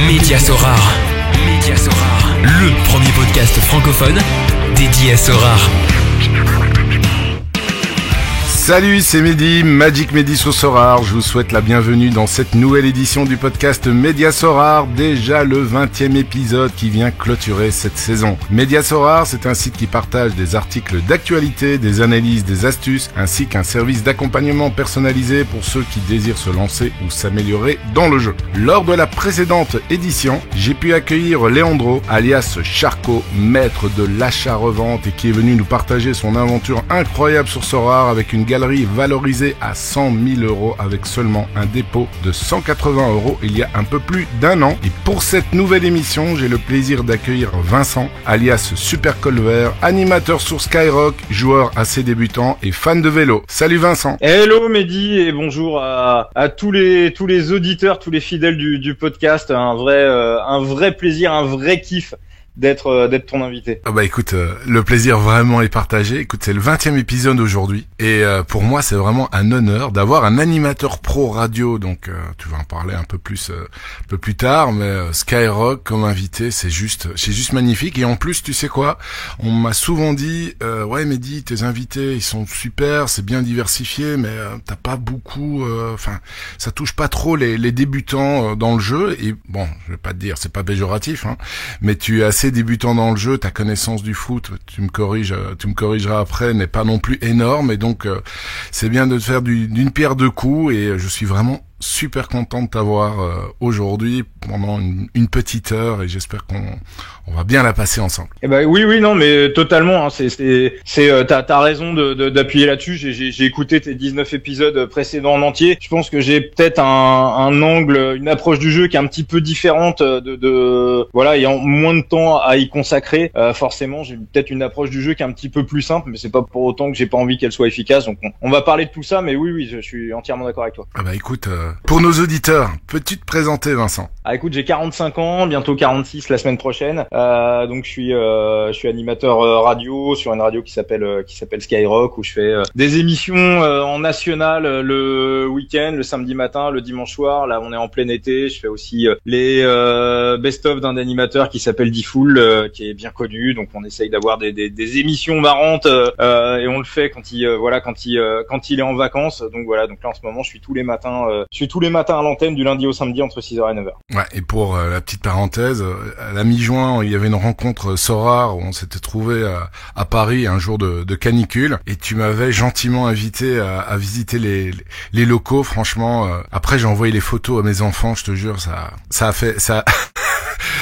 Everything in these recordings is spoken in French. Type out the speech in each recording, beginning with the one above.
Média Sorare. Média Sorare. Le premier podcast francophone dédié à Sorare. Salut, c'est Mehdi, Magic Mehdi sur Sorare. Je vous souhaite la bienvenue dans cette nouvelle édition du podcast Média Sorare, déjà le 20e épisode qui vient clôturer cette saison. Média Sorare, c'est un site qui partage des articles d'actualité, des analyses, des astuces, ainsi qu'un service d'accompagnement personnalisé pour ceux qui désirent se lancer ou s'améliorer dans le jeu. Lors de la précédente édition, j'ai pu accueillir Leandro, alias Charcot, maître de l'achat-revente et qui est venu nous partager son aventure incroyable sur Sorare avec une galerie valorisée à 100 000 € avec seulement un dépôt de 180 € il y a un peu plus d'un an. Et pour cette nouvelle émission, j'ai le plaisir d'accueillir Vincent, alias Super Colvert, animateur sur Skyrock, joueur assez débutant et fan de vélo. Salut Vincent. Hello Mehdi et bonjour à tous les auditeurs, tous les fidèles du podcast. Un vrai plaisir, un vrai kiff d'être ton invité. Ah bah écoute, le plaisir vraiment est partagé. Écoute, c'est le 20e épisode aujourd'hui et pour moi c'est vraiment un honneur d'avoir un animateur pro radio. Donc tu vas en parler un peu plus tard, mais Skyrock comme invité, c'est juste magnifique. Et en plus, tu sais quoi, on m'a souvent dit ouais Mehdi, tes invités ils sont super, c'est bien diversifié, mais t'as pas beaucoup, ça touche pas trop les débutants dans le jeu. Et bon, je vais pas te dire, c'est pas péjoratif, hein, mais tu es assez débutant dans le jeu, ta connaissance du foot, tu me corrigeras après, n'est pas non plus énorme, et donc c'est bien de te faire d'une pierre deux coups, et je suis vraiment super content de t'avoir aujourd'hui pendant une petite heure, et j'espère qu'on va bien la passer ensemble. Eh ben oui, non, mais totalement. Hein, t'as raison d'appuyer là-dessus. J'ai écouté tes 19 épisodes précédents en entier. Je pense que j'ai peut-être un angle, une approche du jeu qui est un petit peu différente voilà, ayant moins de temps à y consacrer. Forcément, j'ai peut-être une approche du jeu qui est un petit peu plus simple, mais c'est pas pour autant que j'ai pas envie qu'elle soit efficace. Donc on va parler de tout ça, mais oui, je suis entièrement d'accord avec toi. Ah bah écoute. Pour nos auditeurs, peux-tu te présenter, Vincent? Ah écoute, j'ai 45 ans, bientôt 46 la semaine prochaine. Donc je suis animateur radio sur une radio qui s'appelle Skyrock, où je fais des émissions en national le week-end, le samedi matin, le dimanche soir. Là, on est en plein été. Je fais aussi les best-of d'un animateur qui s'appelle D-Fool, qui est bien connu. Donc on essaye d'avoir des émissions marrantes et on le fait quand il est en vacances. Donc voilà. Donc là en ce moment, je suis tous les matins à l'antenne du lundi au samedi entre 6h et 9h. Ouais, et pour la petite parenthèse, à la mi-juin, il y avait une rencontre Sorare où on s'était trouvé à Paris un jour de canicule, et tu m'avais gentiment invité à visiter les locaux. Franchement, après j'ai envoyé les photos à mes enfants, je te jure, ça a fait ça.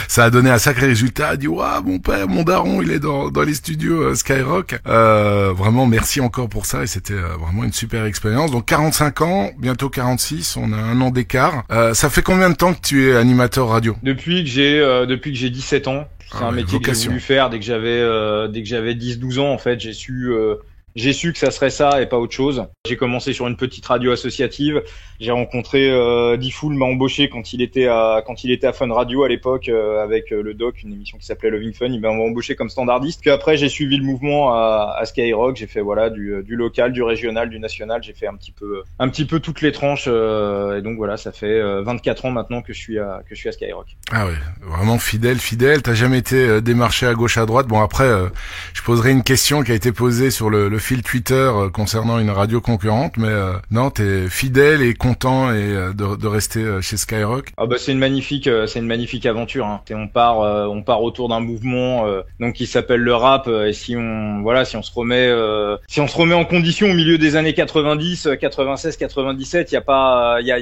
Ça a donné un sacré résultat. Il dit waouh, mon père, mon daron, il est dans les studios Skyrock. Vraiment merci encore pour ça, et c'était vraiment une super expérience. Donc 45 ans, bientôt 46, on a un an d'écart. Ça fait combien de temps que tu es animateur radio? Depuis que j'ai 17 ans. C'est un métier que j'ai voulu faire dès que j'avais 10-12 ans en fait. J'ai su que ça serait ça et pas autre chose. J'ai commencé sur une petite radio associative. J'ai rencontré D-Fool m'a embauché quand il était à Fun Radio à l'époque avec le doc, une émission qui s'appelait Loving Fun. Il m'a embauché comme standardiste. Puis après, j'ai suivi le mouvement à Skyrock. J'ai fait voilà du local, du régional, du national. J'ai fait un petit peu toutes les tranches. Et donc voilà, ça fait 24 ans maintenant que je suis à Skyrock. Ah ouais, vraiment fidèle. T'as jamais été démarché à gauche à droite. Bon après, je poserai une question qui a été posée sur le fil Twitter concernant une radio concurrente, mais non, t'es fidèle et content et de rester chez Skyrock. Ah bah c'est une magnifique aventure. Hein. On part autour d'un mouvement donc qui s'appelle le rap. Et si on se remet en condition au milieu des années 90, 96, 97, il y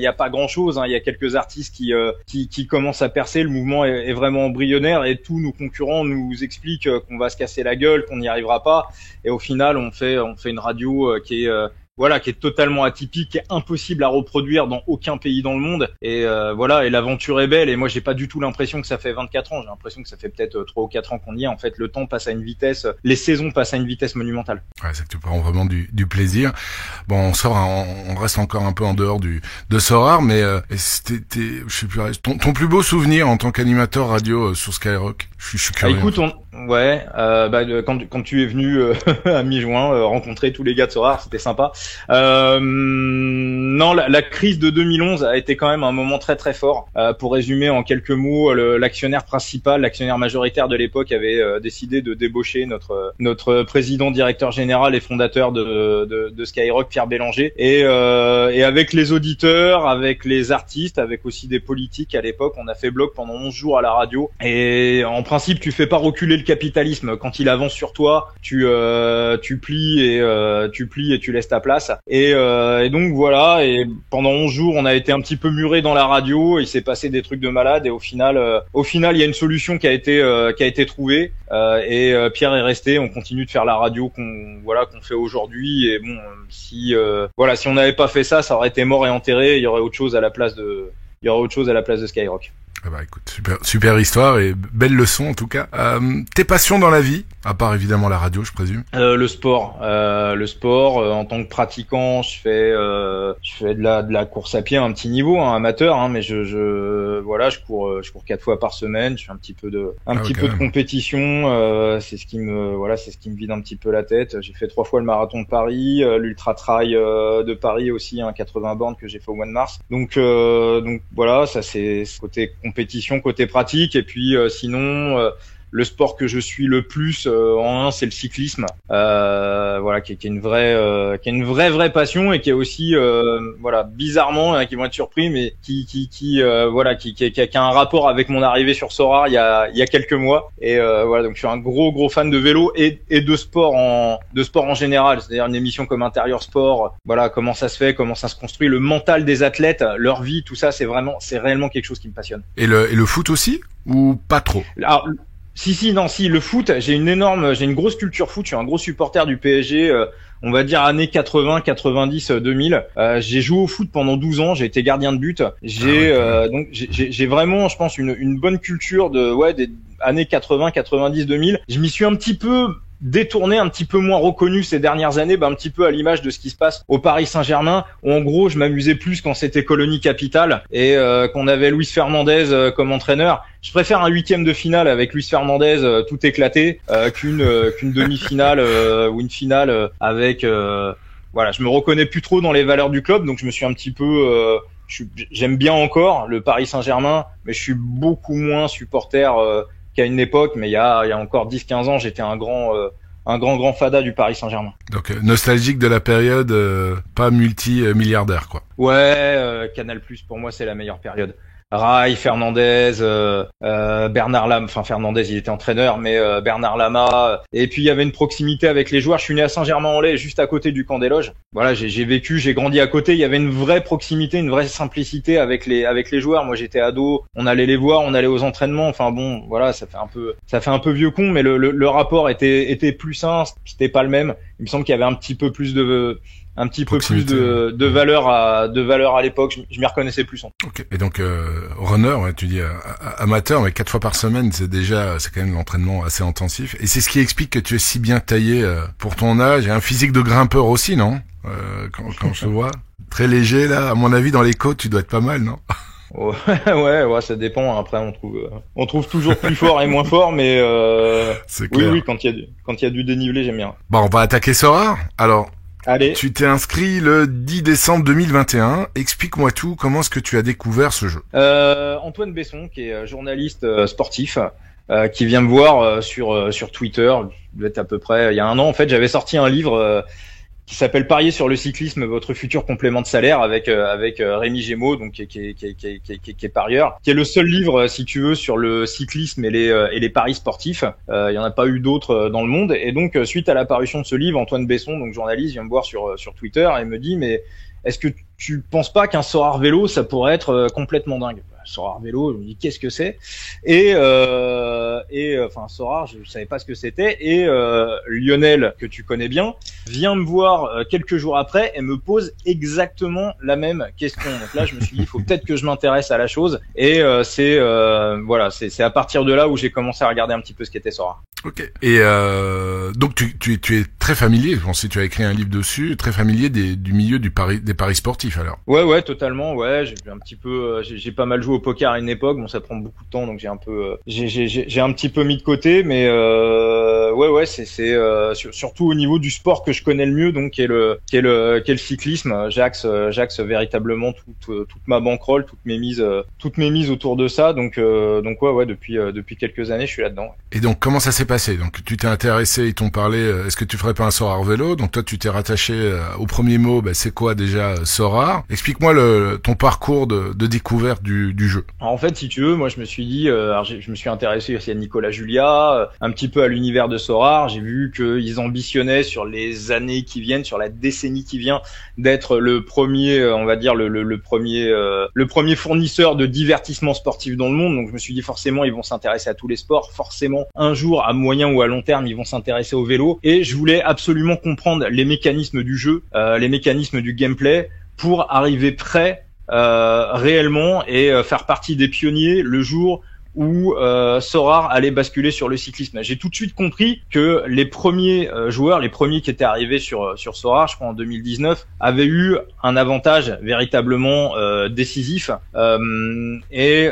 a pas grand chose. Hein. Il y a quelques artistes qui commencent à percer. Le mouvement est vraiment embryonnaire et tous nos concurrents nous expliquent qu'on va se casser la gueule, qu'on n'y arrivera pas. Et au final, on fait une radio qui est totalement atypique, qui est impossible à reproduire dans aucun pays dans le monde. Et et l'aventure est belle. Et moi, j'ai pas du tout l'impression que ça fait 24 ans. J'ai l'impression que ça fait peut-être 3 ou 4 ans qu'on y est. En fait, le temps passe à une vitesse, les saisons passent à une vitesse monumentale. Ouais, c'est que tu prends vraiment du plaisir. Bon, on reste encore un peu en dehors de Sorare, mais c'était, je sais plus, ton plus beau souvenir en tant qu'animateur radio sur Skyrock. Je suis curieux. Écoute, quand tu es venu à mi-juin rencontrer tous les gars de Sorare, c'était sympa. Non, la crise de 2011 a été quand même un moment très très fort. Pour résumer en quelques mots, l'actionnaire principal, l'actionnaire majoritaire de l'époque avait décidé de débaucher notre président, directeur général et fondateur de Skyrock, Pierre Bélanger, et avec les auditeurs, avec les artistes, avec aussi des politiques à l'époque, on a fait bloc pendant 11 jours à la radio. Et en principe, tu fais pas reculer le capitalisme. Quand il avance sur toi, tu plies et tu laisses ta place. Et donc voilà. Et pendant 11 jours, on a été un petit peu muré dans la radio. Il s'est passé des trucs de malade. Et au final, il y a une solution qui a été trouvée. Et Pierre est resté. On continue de faire la radio qu'on fait aujourd'hui. Et bon, si on n'avait pas fait ça, ça aurait été mort et enterré. Il y aurait autre chose à la place de Skyrock. Ah bah écoute, super histoire et belle leçon en tout cas. Tes passions dans la vie, à part évidemment la radio, je présume. Le sport. En tant que pratiquant, je fais de la course à pied à un petit niveau, amateur, mais je cours 4 fois par semaine. Je fais un petit peu de compétition. C'est ce qui me vide un petit peu la tête. J'ai fait 3 fois le marathon de Paris, l'ultra trail de Paris aussi, 80 bornes que j'ai fait au mois de mars. Donc voilà, ça c'est côté compétition, côté pratique. Et puis sinon, le sport que je suis le plus en un, c'est le cyclisme, qui est une vraie passion et qui est aussi bizarrement, qui vont être surpris, mais qui a un rapport avec mon arrivée sur Sorar il y a quelques mois. Et donc je suis un gros fan de vélo et de sport en général, c'est-à-dire une émission comme Intérieur Sport, comment ça se fait, comment ça se construit, le mental des athlètes, leur vie, tout ça, c'est réellement quelque chose qui me passionne. Et le foot aussi ou pas trop? Alors, Si, le foot, j'ai une grosse culture foot, je suis un gros supporter du PSG, on va dire années 80, 90, 2000. J'ai joué au foot pendant 12 ans, j'ai été gardien de but. Donc j'ai vraiment, je pense, une bonne culture des années 80, 90, 2000. Je m'y suis un petit peu détourné, un petit peu moins reconnu ces dernières années, un petit peu à l'image de ce qui se passe au Paris Saint-Germain, où en gros je m'amusais plus quand c'était colonie capitale et qu'on avait Luis Fernandez comme entraîneur. Je préfère un 8e de finale avec Luis Fernandez tout éclaté qu'une demi-finale ou une finale avec je me reconnais plus trop dans les valeurs du club, donc je me suis un petit peu j'aime bien encore le Paris Saint-Germain, mais je suis beaucoup moins supporter qu'à une époque, mais il y a encore 10-15 ans, j'étais un grand fada du Paris Saint-Germain. Donc nostalgique de la période, pas multi-milliardaire quoi. Ouais, Canal+, pour moi c'est la meilleure période. Rai, Fernandez, Bernard Lama, Fernandez il était entraîneur, mais Bernard Lama, et puis il y avait une proximité avec les joueurs. Je suis né à Saint-Germain-en-Laye, juste à côté du camp des Loges. Voilà, j'ai grandi à côté. Il y avait une vraie proximité, une vraie simplicité avec les joueurs. Moi j'étais ado, on allait les voir, on allait aux entraînements. Enfin bon, voilà, ça fait un peu vieux con, mais le rapport était plus sain, c'était pas le même. Il me semble qu'il y avait un petit peu plus de valeur à l'époque. Je m'y reconnaissais plus. Ok. Et donc runner, tu dis amateur, mais 4 fois par semaine, c'est quand même l'entraînement assez intensif. Et c'est ce qui explique que tu es si bien taillé pour ton âge et un physique de grimpeur aussi, non? Quand je te vois très léger là, à mon avis dans les côtes, tu dois être pas mal, non? Ouais, ça dépend. Après, on trouve toujours plus fort et moins fort, mais c'est clair. Oui, quand il y a du dénivelé, j'aime bien. Bon, on va attaquer Sorar. Alors. Allez. Tu t'es inscrit le 10 décembre 2021. Explique-moi tout. Comment est-ce que tu as découvert ce jeu? Antoine Besson, qui est journaliste sportif, qui vient me voir sur Twitter. Il doit être à peu près il y a 1 an. En fait, j'avais sorti un livre qui s'appelle Parier sur le cyclisme, votre futur complément de salaire, avec Rémi Gémeaux, donc qui est parieur, qui est le seul livre, si tu veux, sur le cyclisme et les paris sportifs. Il y en a pas eu d'autres dans le monde. Et donc suite à l'apparition de ce livre, Antoine Besson, donc journaliste, vient me voir sur Twitter et me dit: mais est-ce que tu penses pas qu'un Sorar vélo ça pourrait être complètement dingue? Sorar vélo, je me dis qu'est-ce que c'est? Et Sorar, je savais pas ce que c'était. Et Lionel, que tu connais bien, vient me voir quelques jours après et me pose exactement la même question. Donc là, je me suis dit, il faut peut-être que je m'intéresse à la chose. Et c'est à partir de là où j'ai commencé à regarder un petit peu ce qu'était Sorar. Ok. Et donc tu es très familier. Je pense que tu as écrit un livre dessus, très familier du milieu des paris sportifs alors. Ouais, totalement. Ouais, j'ai un petit peu, j'ai pas mal joué joué au poker à une époque. Bon, ça prend beaucoup de temps, donc j'ai un petit peu mis de côté, mais ouais, c'est surtout au niveau du sport que je connais le mieux, donc qui est le cyclisme. J'axe véritablement toute ma bankroll, toutes mes mises autour de ça. Donc ouais, depuis quelques années, je suis là-dedans. Et donc comment ça s'est passé? Donc tu t'es intéressé, ils t'ont parlé, est-ce que tu ferais pas un Sorare vélo? Donc toi tu t'es rattaché au premier mot, c'est quoi déjà Sorare? Explique-moi ton parcours de découverte du jeu. Alors, en fait, si tu veux, moi je me suis dit, je me suis intéressé aussi à Nicolas Julia, un petit peu à l'univers de Sorare. J'ai vu qu'ils ambitionnaient sur les années qui viennent, sur la décennie qui vient, d'être le premier, on va dire le premier fournisseur de divertissement sportif dans le monde. Donc je me suis dit forcément ils vont s'intéresser à tous les sports, forcément un jour à moyen ou à long terme ils vont s'intéresser au vélo, et je voulais absolument comprendre les mécanismes du jeu, les mécanismes du gameplay pour arriver prêt réellement et faire partie des pionniers le jour où Sorare allait basculer sur le cyclisme. J'ai tout de suite compris que les premiers joueurs, les premiers qui étaient arrivés sur Sorare, je crois en 2019, avaient eu un avantage véritablement décisif. Et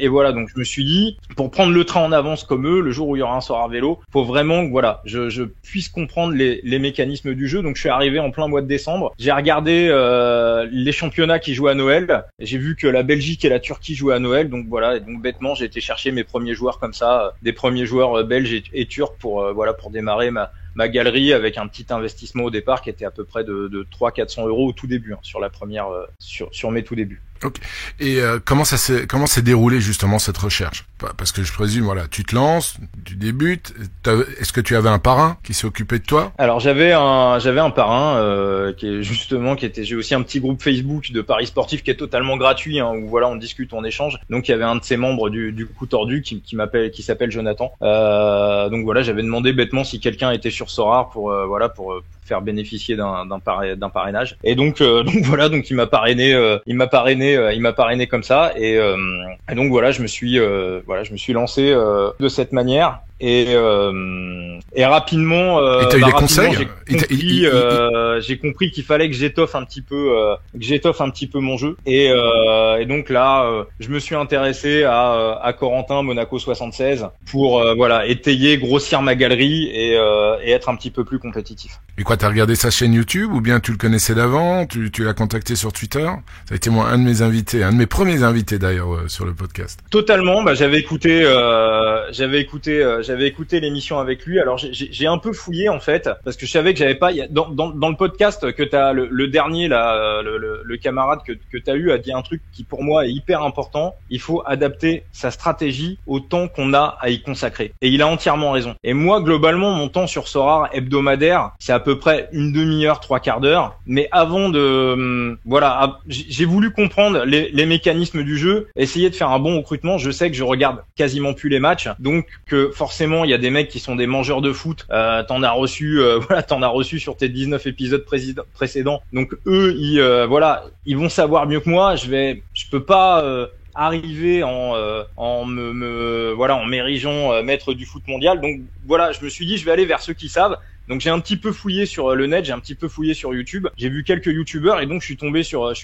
voilà, donc je me suis dit, pour prendre le train en avance comme eux, le jour où il y aura un Sorare vélo, faut vraiment que voilà, je puisse comprendre les mécanismes du jeu. Donc je suis arrivé en plein mois de décembre. J'ai regardé les championnats qui jouaient à Noël. J'ai vu que la Belgique et la Turquie jouaient à Noël. Donc voilà, et donc bêtement j'ai été chercher mes premiers joueurs comme ça, des premiers joueurs belges et turcs pour démarrer ma galerie avec un petit investissement au départ qui était à peu près de 300-400 euros au tout début, sur la première, sur mes tout débuts. Ok. Et comment s'est déroulé justement cette recherche? Parce que je présume, voilà, tu te lances, tu débutes. Est-ce que tu avais un parrain qui s'est occupé de toi? Alors j'avais un parrain j'ai aussi un petit groupe Facebook de paris sportifs qui est totalement gratuit, où voilà on discute, on échange. Donc il y avait un de ses membres du coup tordu qui s'appelle Jonathan. Donc voilà, j'avais demandé bêtement si quelqu'un était sur Sorare pour faire bénéficier d'un parrainage. Et donc voilà, donc il m'a parrainé comme ça, et donc voilà, je me suis lancé de cette manière. Et rapidement, et t'as eu des conseils? J'ai compris qu'il fallait que j'étoffe un petit peu mon jeu. Et donc là, je me suis intéressé à Corentin Monaco 76 pour étayer, grossir ma galerie et être un petit peu plus compétitif. Et quoi, t'as regardé sa chaîne YouTube ou bien tu le connaissais d'avant? Tu l'as contacté sur Twitter? Ça a été moi un de mes premiers invités d'ailleurs sur le podcast. Totalement. J'avais écouté l'émission avec lui. Alors j'ai un peu fouillé en fait, parce que je savais que j'avais pas dans le podcast que t'as le dernier là, le camarade que t'as eu a dit un truc qui pour moi est hyper important. Il faut adapter sa stratégie au temps qu'on a à y consacrer. Et il a entièrement raison. Et moi globalement mon temps sur Sorare hebdomadaire, c'est à peu près une demi-heure, 3/4 d'heure. Mais avant j'ai voulu comprendre les mécanismes du jeu, essayer de faire un bon recrutement. Je sais que je regarde quasiment plus les matchs, donc que forcément il y a des mecs qui sont des mangeurs de foot. T'en as reçu sur tes 19 épisodes précédents. Donc eux, ils vont savoir mieux que moi. Je peux pas arriver en m'érigeant maître du foot mondial. Donc voilà, je me suis dit je vais aller vers ceux qui savent. Donc j'ai un petit peu fouillé sur le net, j'ai un petit peu fouillé sur YouTube, j'ai vu quelques youtubeurs et donc je suis tombé sur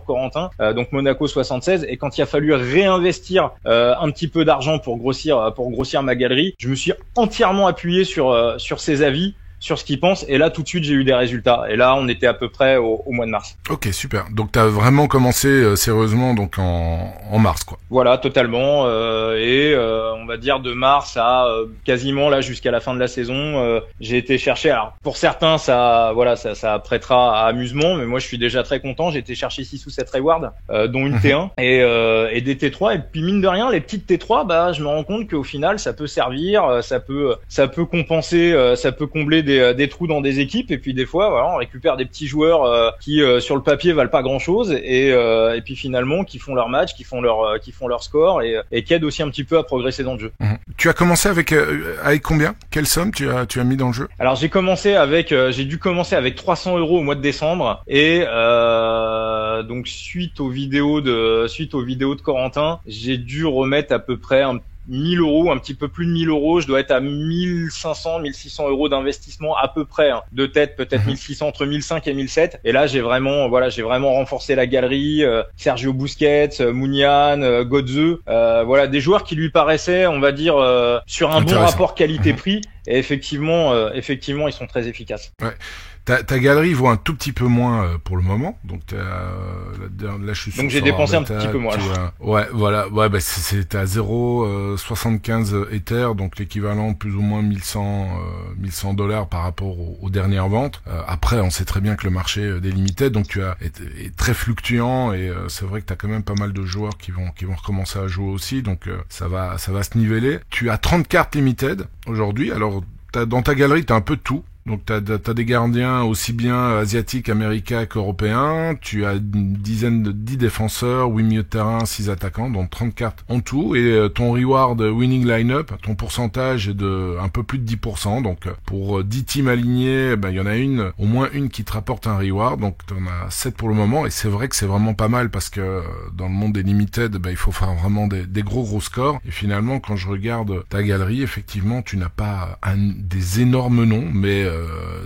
Corentin, donc Monaco 76, et quand il a fallu réinvestir un petit peu d'argent pour grossir ma galerie, je me suis entièrement appuyé sur ses avis, sur ce qu'ils pensent, et là tout de suite j'ai eu des résultats, et là on était à peu près au mois de mars. Ok, super. Donc t'as vraiment commencé sérieusement donc en mars, quoi. Voilà, totalement, on va dire de mars à quasiment là jusqu'à la fin de la saison, j'ai été chercher. Alors pour certains ça prêtera à amusement, mais moi je suis déjà très content. J'ai été chercher 6 ou 7 rewards, dont une T1 et des T3, et puis mine de rien les petites T3, je me rends compte qu'au final ça peut servir, ça peut compenser, ça peut combler des trous dans des équipes, et puis des fois on récupère des petits joueurs qui sur le papier valent pas grand chose, et puis finalement qui font leur match, qui font leur score, et qui aident aussi un petit peu à progresser dans le jeu. Tu as commencé avec combien? Quelle somme tu as mis dans le jeu? Alors j'ai dû commencer avec 300 euros au mois de décembre, et donc suite aux vidéos de Corentin, j'ai dû remettre à peu près 1000 euros, un petit peu plus de 1000 euros. Je dois être à 1500, 1600 euros d'investissement à peu près, hein. De tête, peut-être 1600, entre 1500 et 1700. Et là, j'ai vraiment renforcé la galerie, Sergio Busquets, Munian, Götze, voilà, des joueurs qui lui paraissaient, on va dire, sur un bon rapport qualité-prix. Et effectivement, ils sont très efficaces. Ouais. Ta galerie vaut un tout petit peu moins pour le moment, donc là je suis donc j'ai dépensé un petit peu moins. Ouais, voilà, ouais, bah c'est à 0,75 Ether, donc l'équivalent plus ou moins 1100 dollars par rapport aux dernières ventes. Après, on sait très bien que le marché des limited, donc est très fluctuant et c'est vrai que t'as quand même pas mal de joueurs qui vont recommencer à jouer aussi, donc ça va se niveler. Tu as 30 cartes limited aujourd'hui, alors dans ta galerie t'as un peu de tout. Donc t'as des gardiens aussi bien asiatiques, américains qu'européens. Tu as une dizaine de 10 défenseurs, 8 milieux de terrain, 6 attaquants, donc 30 cartes en tout. Et ton reward winning line-up, ton pourcentage est de un peu plus de 10%. Donc pour 10 teams alignés, il y en a au moins une qui te rapporte un reward. Donc t'en as 7 pour le moment. Et c'est vrai que c'est vraiment pas mal parce que dans le monde des limited, il faut faire vraiment des gros scores. Et finalement, quand je regarde ta galerie, effectivement, tu n'as pas des énormes noms, mais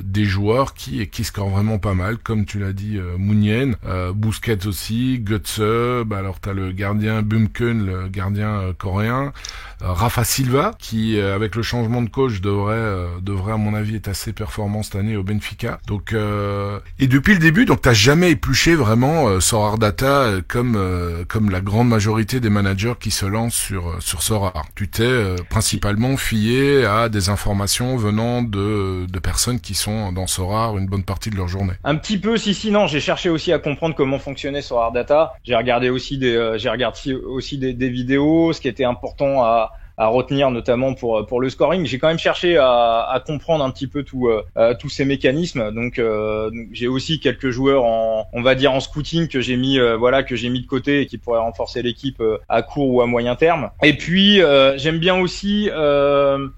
des joueurs qui scorent vraiment pas mal, comme tu l'as dit, Mounien, Busquets aussi, Götze, alors t'as le gardien Bumken, le gardien coréen, Rafa Silva, qui avec le changement de coach devrait à mon avis être assez performant cette année au Benfica. Donc et depuis le début, donc t'as jamais épluché vraiment Sorare Data comme la grande majorité des managers qui se lancent sur Sorare. Tu t'es principalement fié à des informations venant de personnes qui sont dans Sorare une bonne partie de leur journée. Un petit peu, non, j'ai cherché aussi à comprendre comment fonctionnait Sorare Data. J'ai regardé aussi des vidéos, ce qui était important à retenir, notamment pour le scoring. J'ai quand même cherché à comprendre un petit peu tous ces mécanismes. Donc j'ai aussi quelques joueurs on va dire en scouting que j'ai mis de côté et qui pourraient renforcer l'équipe à court ou à moyen terme. Et puis j'aime bien aussi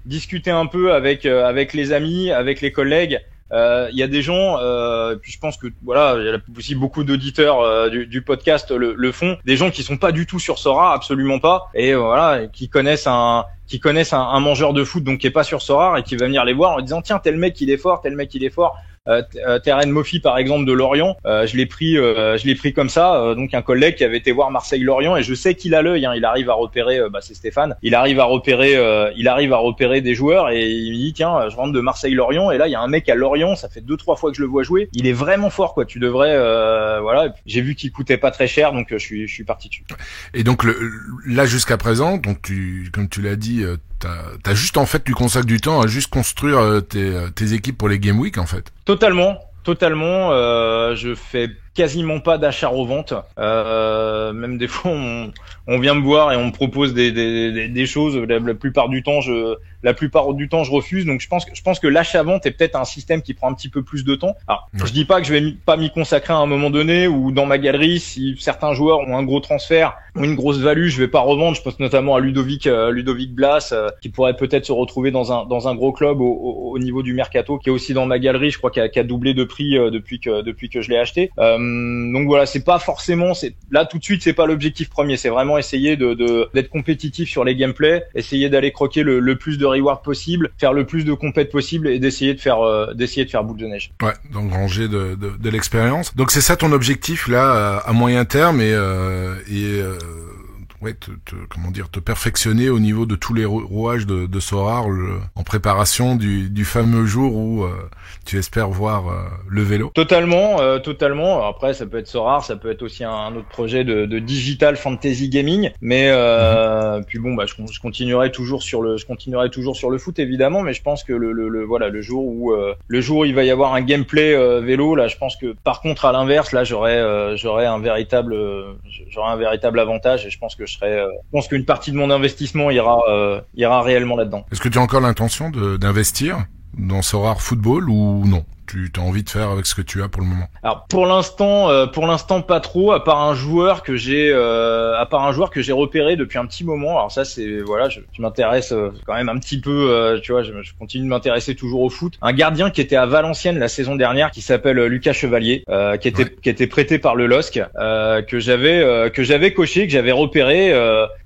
discuter un peu avec les amis, avec les collègues. Il y a des gens, puis je pense que voilà, il y a aussi beaucoup d'auditeurs du podcast le font, des gens qui sont pas du tout sur Sorare, absolument pas, et voilà, qui connaissent un mangeur de foot, donc qui est pas sur Sorare et qui va venir les voir en disant tiens, tel mec il est fort. Terren Moffi par exemple de Lorient, je l'ai pris comme ça, donc un collègue qui avait été voir Marseille-Lorient, et je sais qu'il a l'œil, hein, il arrive à repérer, c'est Stéphane, il arrive à repérer des joueurs, et il me dit tiens, je rentre de Marseille-Lorient et là il y a un mec à Lorient, ça fait 2-3 fois que je le vois jouer, il est vraiment fort quoi, tu devrais voilà, et puis, j'ai vu qu'il coûtait pas très cher, donc je suis parti dessus. Et donc là jusqu'à présent, donc comme tu l'as dit, t'as juste en fait tu consacres du temps à juste construire tes équipes pour les Game Week en fait. Totalement. Je fais quasiment pas d'achat-revente. Même des fois, on vient me voir et on me propose des choses. La plupart du temps, je refuse. Donc, je pense que l'achat-vente est peut-être un système qui prend un petit peu plus de temps. Alors, je dis pas que je vais pas m'y consacrer à un moment donné, ou dans ma galerie, si certains joueurs ont un gros transfert ou une grosse value, je vais pas revendre. Je pense notamment à Ludovic Blas, qui pourrait peut-être se retrouver dans un gros club au niveau du mercato, qui est aussi dans ma galerie. Je crois qu'il a doublé de prix depuis que je l'ai acheté. Donc voilà, c'est pas forcément, là tout de suite, c'est pas l'objectif premier. C'est vraiment essayer d'être compétitif sur les gameplays, essayer d'aller croquer le plus de rewards possible, faire le plus de compètes possible et d'essayer de faire boule de neige. Ouais, d'engranger de l'expérience. Donc c'est ça ton objectif là à moyen terme, ouais, te perfectionner au niveau de tous les rouages de Sorare en préparation du fameux jour où tu espères voir le vélo. Totalement. Après, ça peut être Sorare, ça peut être aussi un autre projet de digital fantasy gaming, mais puis bon, je continuerai toujours sur le foot évidemment, mais je pense que le jour où il va y avoir un gameplay vélo, là, je pense que par contre à l'inverse, là, j'aurai un véritable avantage, et je pense qu'une partie de mon investissement ira réellement là-dedans. Est-ce que tu as encore l'intention d'investir dans Sorare Football ou non? Tu as envie de faire avec ce que tu as pour le moment? Alors pour l'instant pas trop, à part un joueur que j'ai repéré depuis un petit moment. Alors ça c'est voilà, je m'intéresse quand même un petit peu, tu vois, je continue de m'intéresser toujours au foot. Un gardien qui était à Valenciennes la saison dernière, qui s'appelle Lucas Chevalier, qui était prêté par le LOSC, que j'avais coché, que j'avais repéré,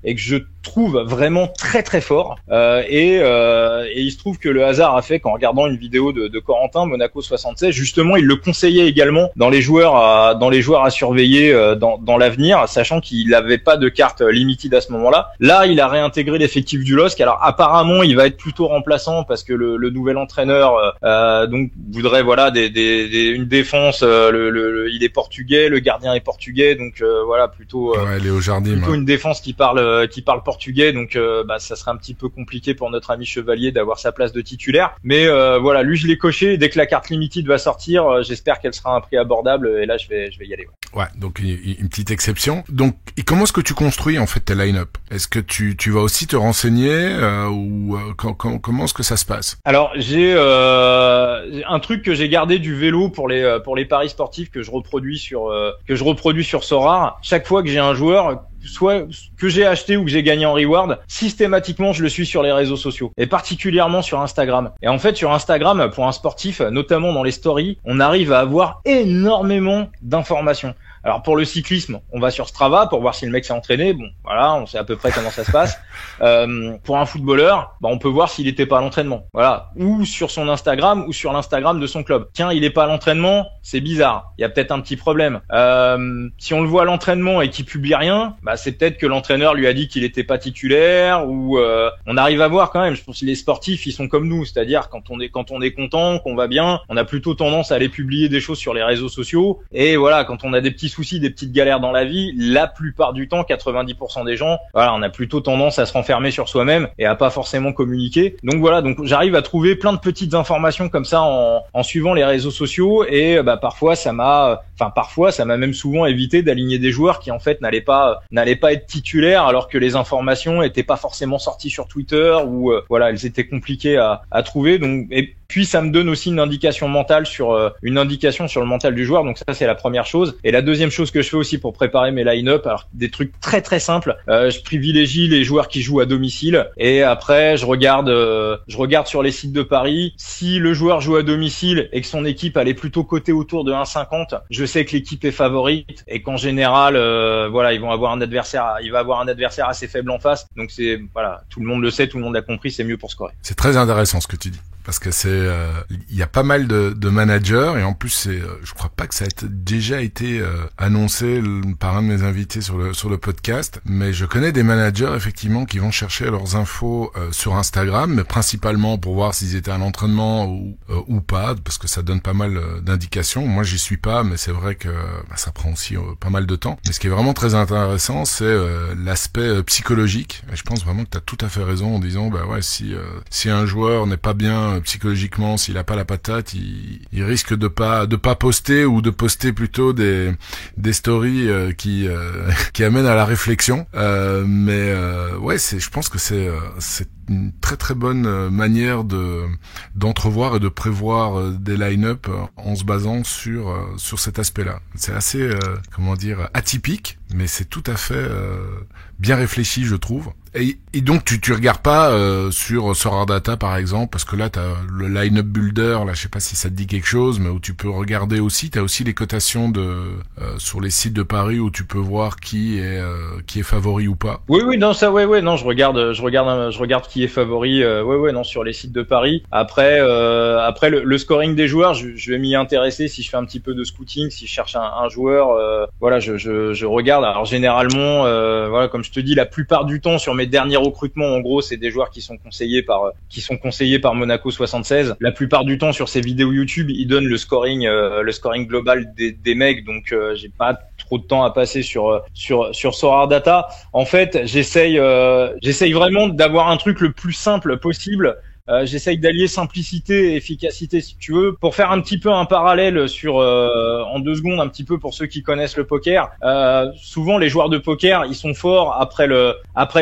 et que je trouve vraiment très très fort. Et il se trouve que le hasard a fait qu'en regardant une vidéo de Corentin, Monaco 76, justement, il le conseillait également dans les joueurs à surveiller dans l'avenir, sachant qu'il n'avait pas de carte limited à ce moment-là. Là, il a réintégré l'effectif du LOSC. Alors apparemment, il va être plutôt remplaçant parce que le nouvel entraîneur donc voudrait une défense. Il est portugais, le gardien est portugais, donc plutôt Léo Jardim, plutôt une défense qui parle portugais, donc ça serait un petit peu compliqué pour notre ami Chevalier d'avoir sa place de titulaire. Mais lui je l'ai coché. Dès que la carte limited va sortir, j'espère qu'elle sera à un prix abordable et là je vais y aller. Ouais, donc une petite exception. Donc, et comment est-ce que tu construis en fait tes line-up? Est-ce que tu vas aussi te renseigner comment est-ce que ça se passe? Alors j'ai un truc que j'ai gardé du vélo pour les paris sportifs que je reproduis sur Sorare. Chaque fois que j'ai un joueur, soit que j'ai acheté ou que j'ai gagné en reward, systématiquement je le suis sur les réseaux sociaux et particulièrement sur Instagram. Et en fait sur Instagram, pour un sportif, notamment dans les stories, on arrive à avoir énormément d'informations. Alors pour le cyclisme, on va sur Strava pour voir si le mec s'est entraîné. Bon, voilà, on sait à peu près comment ça se passe. Pour un footballeur, on peut voir s'il était pas à l'entraînement. Voilà, ou sur son Instagram ou sur l'Instagram de son club. Tiens, il est pas à l'entraînement, c'est bizarre. Il y a peut-être un petit problème. Si on le voit à l'entraînement et qu'il publie rien, c'est peut-être que l'entraîneur lui a dit qu'il était pas titulaire ou on arrive à voir quand même. Je pense que les sportifs, ils sont comme nous, c'est-à-dire quand on est content, qu'on va bien, on a plutôt tendance à aller publier des choses sur les réseaux sociaux. Et voilà, quand on a des petits soucis, des petites galères dans la vie, la plupart du temps, 90% des gens, on a plutôt tendance à se renfermer sur soi-même et à pas forcément communiquer. Donc donc j'arrive à trouver plein de petites informations comme ça en suivant les réseaux sociaux et parfois ça m'a même souvent évité d'aligner des joueurs qui en fait n'allaient pas être titulaires alors que les informations étaient pas forcément sorties sur Twitter ou elles étaient compliquées à trouver. Donc et puis ça me donne aussi une indication sur le mental du joueur. Donc ça c'est la première chose. Et la deuxième chose que je fais aussi pour préparer mes line-up, alors des trucs très très simples, je privilégie les joueurs qui jouent à domicile et après je regarde sur les sites de paris si le joueur joue à domicile et que son équipe elle est plutôt cotée autour de 1,50, je sais que l'équipe est favorite et qu'en général il va avoir un adversaire assez faible en face. Donc c'est tout le monde le sait, tout le monde l'a compris, c'est mieux pour scorer. C'est très intéressant ce que tu dis. Parce que il y a pas mal de managers et en plus je crois pas que ça a déjà été annoncé par un de mes invités sur le podcast, mais je connais des managers effectivement qui vont chercher leurs infos sur Instagram, mais principalement pour voir s'ils étaient à l'entraînement ou pas, parce que ça donne pas mal d'indications. Moi j'y suis pas, mais c'est vrai que ça prend aussi pas mal de temps. Mais ce qui est vraiment très intéressant, c'est l'aspect psychologique. Et je pense vraiment que tu as tout à fait raison en disant si un joueur n'est pas bien psychologiquement, s'il a pas la patate, il risque de pas poster ou de poster plutôt des stories qui amènent à la réflexion. Je pense que c'est une très très bonne manière d'entrevoir et de prévoir des line-up en se basant sur cet aspect-là. C'est assez atypique, mais c'est tout à fait bien réfléchi, je trouve. Et donc tu regardes pas sur Sorare Data par exemple, parce que là t'as le line-up builder, là je sais pas si ça te dit quelque chose, mais où tu peux regarder aussi, t'as aussi les cotations sur les sites de paris où tu peux voir qui est favori ou pas. Oui, non, ça, non, je regarde qui est favori, non, sur les sites de paris. Après le scoring des joueurs, je vais m'y intéresser si je fais un petit peu de scouting, si je cherche un joueur, je regarde. Alors généralement, comme je te dis, la plupart du temps sur mes derniers recrutements, en gros, c'est des joueurs qui sont conseillés par Monaco 76. La plupart du temps sur ces vidéos YouTube, ils donnent le scoring global des mecs, donc j'ai pas trop de temps à passer sur Sorare Data. En fait, j'essaye vraiment d'avoir un truc le plus simple possible. J'essaye d'allier simplicité et efficacité, si tu veux, pour faire un petit peu un parallèle en 2 secondes, un petit peu pour ceux qui connaissent le poker. Souvent, les joueurs de poker, ils sont forts après le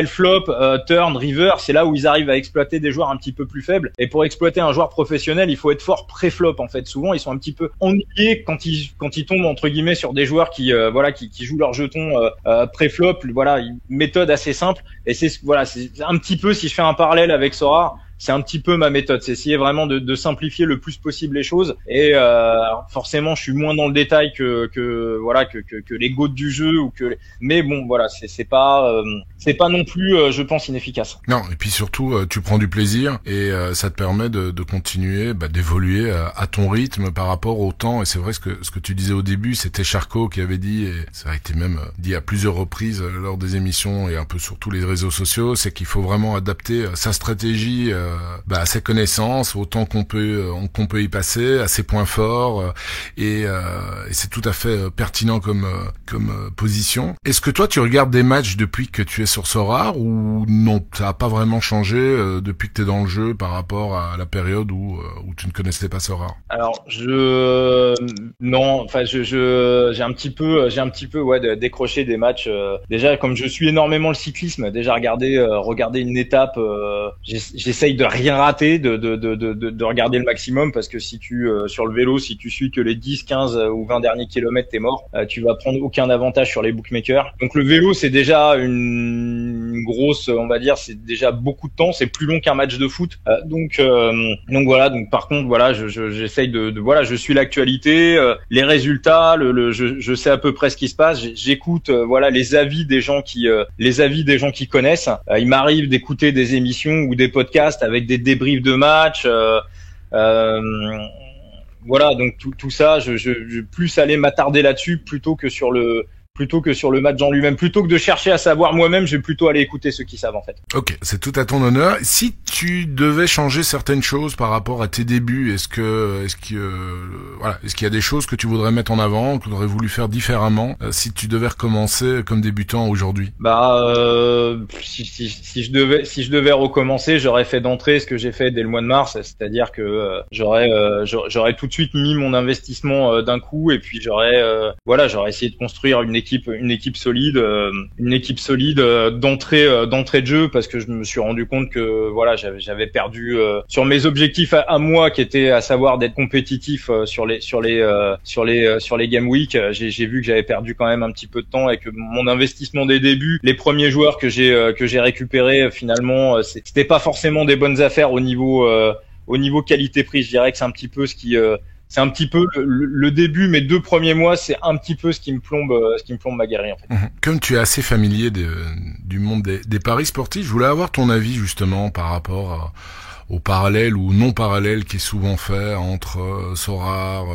flop, turn, river. C'est là où ils arrivent à exploiter des joueurs un petit peu plus faibles. Et pour exploiter un joueur professionnel, il faut être fort pré-flop, en fait. Souvent, ils sont un petit peu ennuyés quand ils tombent, entre guillemets, sur des joueurs qui jouent leurs jetons pré-flop. Une méthode assez simple. Et c'est un petit peu, si je fais un parallèle avec Sorare, c'est un petit peu ma méthode, c'est essayer vraiment de simplifier le plus possible les choses. Et forcément, je suis moins dans le détail que les GOAT du jeu mais bon, voilà, c'est pas non plus, je pense, inefficace. Non, et puis surtout, tu prends du plaisir et ça te permet de continuer, d'évoluer à ton rythme par rapport au temps. Et c'est vrai ce que tu disais au début, c'était Charcot qui avait dit, et ça a été même dit à plusieurs reprises lors des émissions et un peu sur tous les réseaux sociaux, c'est qu'il faut vraiment adapter sa stratégie à ses connaissances, au temps qu'on peut y passer, à ses points forts, et c'est tout à fait pertinent comme position. Est-ce que toi tu regardes des matchs depuis que tu es sur Sorare ou non, ça a pas vraiment changé depuis que tu es dans le jeu par rapport à la période où tu ne connaissais pas Sorare? Alors j'ai un petit peu décroché des matchs. Déjà, comme je suis énormément le cyclisme, déjà regarder une étape, j'essaye de rien rater, de regarder le maximum, parce que si tu sur le vélo, si tu suis que les 10, 15 ou 20 derniers kilomètres, t'es mort. Tu vas prendre aucun avantage sur les bookmakers. Donc le vélo, c'est déjà une grosse, on va dire, c'est déjà beaucoup de temps, c'est plus long qu'un match de foot. Donc voilà, donc par contre voilà, j'essaye voilà, je suis l'actualité, les résultats, je sais à peu près ce qui se passe, j'écoute voilà les avis des gens qui connaissent. Il m'arrive d'écouter des émissions ou des podcasts avec des débriefs de matchs. Voilà, donc tout ça, je plus aller m'attarder là-dessus plutôt que sur le match en lui-même, plutôt que de chercher à savoir moi-même, je vais plutôt aller écouter ceux qui savent en fait. Ok, c'est tout à ton honneur. Si tu devais changer certaines choses par rapport à tes débuts, est-ce qu'il y a des choses que tu voudrais mettre en avant, que tu aurais voulu faire différemment, si tu devais recommencer comme débutant aujourd'hui? Si je devais recommencer, j'aurais fait d'entrée ce que j'ai fait dès le mois de mars, c'est-à-dire que j'aurais tout de suite mis mon investissement d'un coup, et puis j'aurais essayé de construire une équipe solide d'entrée de jeu, parce que je me suis rendu compte que voilà, j'avais perdu sur mes objectifs à moi, qui étaient à savoir d'être compétitif sur les game week. J'ai vu que j'avais perdu quand même un petit peu de temps, et que mon investissement des débuts, les premiers joueurs que j'ai récupérés, finalement c'était pas forcément des bonnes affaires au niveau qualité-prix. Je dirais que c'est un petit peu c'est un petit peu le début, mes 2 premiers mois, c'est un petit peu ce qui me plombe ma galerie en fait. Comme tu es assez familier du monde des paris sportifs, je voulais avoir ton avis justement par rapport au parallèle ou non parallèle qui est souvent fait entre Sorare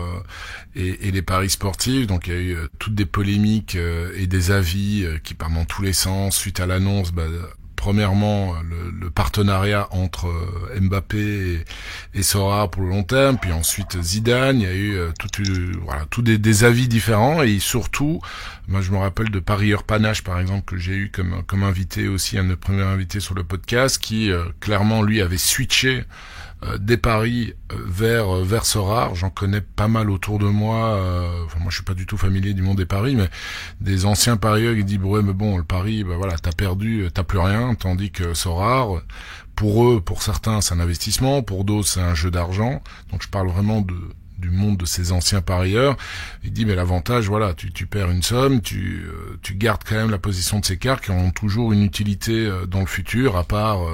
et les paris sportifs. Donc il y a eu toutes des polémiques et des avis qui partent dans tous les sens suite à l'annonce. Premièrement, le partenariat entre Mbappé et Sorare pour le long terme, puis ensuite Zidane. Il y a eu tous des avis différents, et surtout, moi je me rappelle de Parieur Panache par exemple, que j'ai eu comme invité aussi, un de nos premiers invités sur le podcast, qui clairement lui avait switché des paris vers Sorare. J'en connais pas mal autour de moi. Moi je suis pas du tout familier du monde des paris, mais des anciens parieurs qui disent ouais mais bon, le pari, t'as perdu, t'as plus rien, tandis que Sorare, pour eux, pour certains c'est un investissement, pour d'autres c'est un jeu d'argent. Donc je parle vraiment du monde de ces anciens parieurs. Il dit mais l'avantage, voilà, tu perds une somme, tu gardes quand même la position de ces cartes qui auront toujours une utilité dans le futur, à part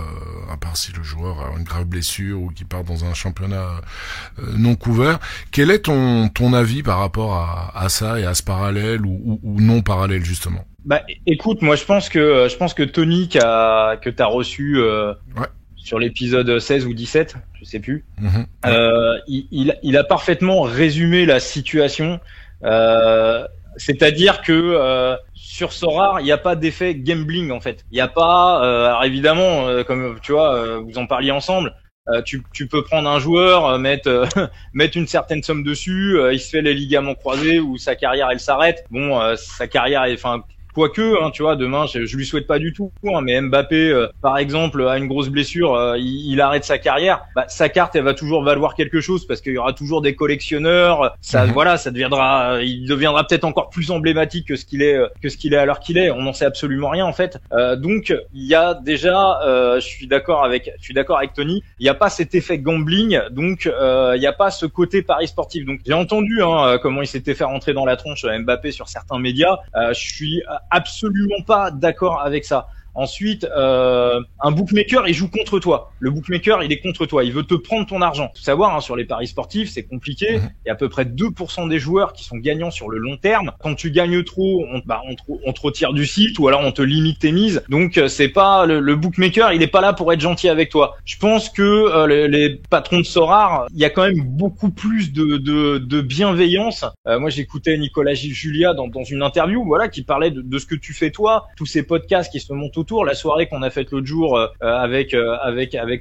si le joueur a une grave blessure ou qui part dans un championnat non couvert. Quel est ton avis par rapport à ça et à ce parallèle ou non parallèle justement? Écoute, moi je pense que Tony que t'as reçu sur l'épisode 16 ou 17, je sais plus. Il a parfaitement résumé la situation. C'est-à-dire que sur Sorare, il n'y a pas d'effet gambling en fait. Il n'y a pas. Alors évidemment, comme tu vois, vous en parliez ensemble. Tu peux prendre un joueur, mettre une certaine somme dessus. Il se fait les ligaments croisés ou sa carrière elle s'arrête. Bon, sa carrière est, quoique, tu vois, demain, je lui souhaite pas du tout, mais Mbappé, par exemple, a une grosse blessure, il arrête sa carrière, sa carte, elle va toujours valoir quelque chose, parce qu'il y aura toujours des collectionneurs, il deviendra peut-être encore plus emblématique que ce qu'il est à l'heure qu'il est. On n'en sait absolument rien, en fait. Donc, il y a déjà, je suis d'accord avec Tony, il n'y a pas cet effet gambling, donc, il n'y a pas ce côté pari sportif. Donc, j'ai entendu, comment il s'était fait rentrer dans la tronche Mbappé sur certains médias, je suis absolument pas d'accord avec ça. Ensuite, un bookmaker, il joue contre toi. Le bookmaker, il est contre toi. Il veut te prendre ton argent. Faut savoir, hein, sur les paris sportifs, c'est compliqué. Il y a à peu près 2% des joueurs qui sont gagnants sur le long terme. Quand tu gagnes trop, on te retire du site ou alors on te limite tes mises. Donc, c'est pas le bookmaker, il est pas là pour être gentil avec toi. Je pense que les patrons de Sorare, il y a quand même beaucoup plus de bienveillance. Moi, j'écoutais Nicolas Julia dans une interview, voilà, qui parlait de ce que tu fais toi, tous ces podcasts qui se montent autour, la soirée qu'on a faite l'autre jour avec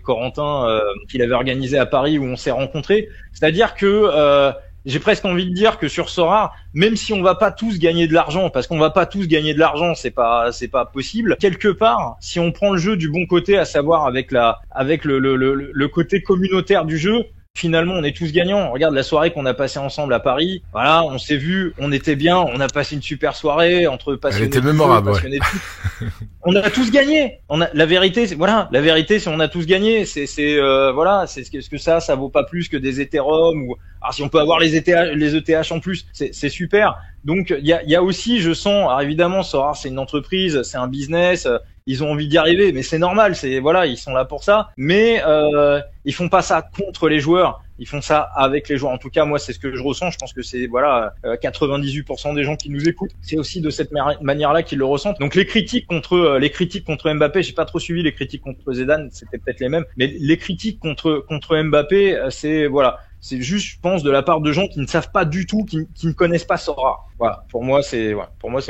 Corentin qu'il avait organisé à Paris où on s'est rencontrés. C'est-à-dire que j'ai presque envie de dire que sur Sorare, même si on va pas tous gagner de l'argent, parce qu'on va pas tous gagner de l'argent, c'est pas possible. Quelque part, si on prend le jeu du bon côté, à savoir avec le côté communautaire du jeu, finalement, on est tous gagnants. Regarde la soirée qu'on a passée ensemble à Paris. Voilà, on s'est vu, on était bien, on a passé une super soirée entre passionnés. Elle était mémorable, passionnés de foot. On a tous gagné. La vérité, c'est on a tous gagné. C'est ce que ça vaut pas plus que des Ethereum ou alors si on peut avoir les ETH en plus, c'est super. Donc il y a aussi, je sens, alors évidemment, Sorare c'est une entreprise, c'est un business. Ils ont envie d'y arriver, mais c'est normal, ils sont là pour ça. Mais ils font pas ça contre les joueurs, ils font ça avec les joueurs. En tout cas, moi, c'est ce que je ressens. Je pense que c'est 98% des gens qui nous écoutent, c'est aussi de cette manière-là qu'ils le ressentent. Donc les critiques contre Mbappé, j'ai pas trop suivi les critiques contre Zidane, c'était peut-être les mêmes, mais les critiques contre Mbappé, c'est juste, je pense, de la part de gens qui ne savent pas du tout, qui ne connaissent pas Sorare. Voilà, pour moi c'est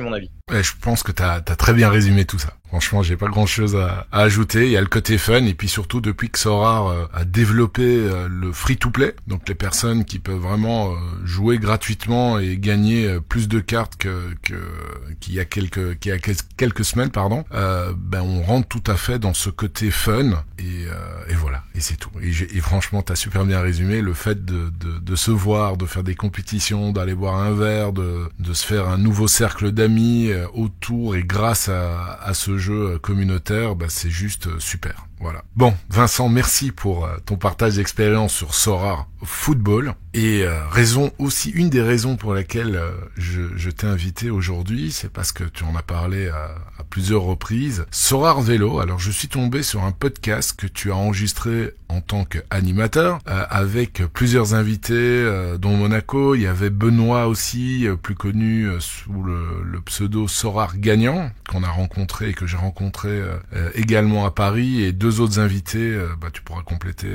mon avis. Ouais, je pense que t'as très bien résumé tout ça. Franchement, j'ai pas grand chose à ajouter. Il y a le côté fun et puis surtout depuis que Sorare a développé le free-to-play, donc les personnes qui peuvent vraiment jouer gratuitement et gagner plus de cartes qu'il y a quelques semaines, on rentre tout à fait dans ce côté fun et voilà, et c'est tout. Et franchement, t'as super bien résumé le fait de se voir, de faire des compétitions, d'aller boire un verre, de se faire un nouveau cercle d'amis autour et grâce à ce jeu communautaire, c'est juste super. Voilà. Bon, Vincent, merci pour ton partage d'expérience sur Sorare Football. Et une des raisons pour laquelle je t'ai invité aujourd'hui, c'est parce que tu en as parlé à plusieurs reprises. Sorare Vélo, alors je suis tombé sur un podcast que tu as enregistré en tant qu'animateur, avec plusieurs invités, dont Monaco. Il y avait Benoît aussi, plus connu sous le pseudo Sorare Gagnant, que j'ai rencontré également à Paris, et deux autres invités, tu pourras compléter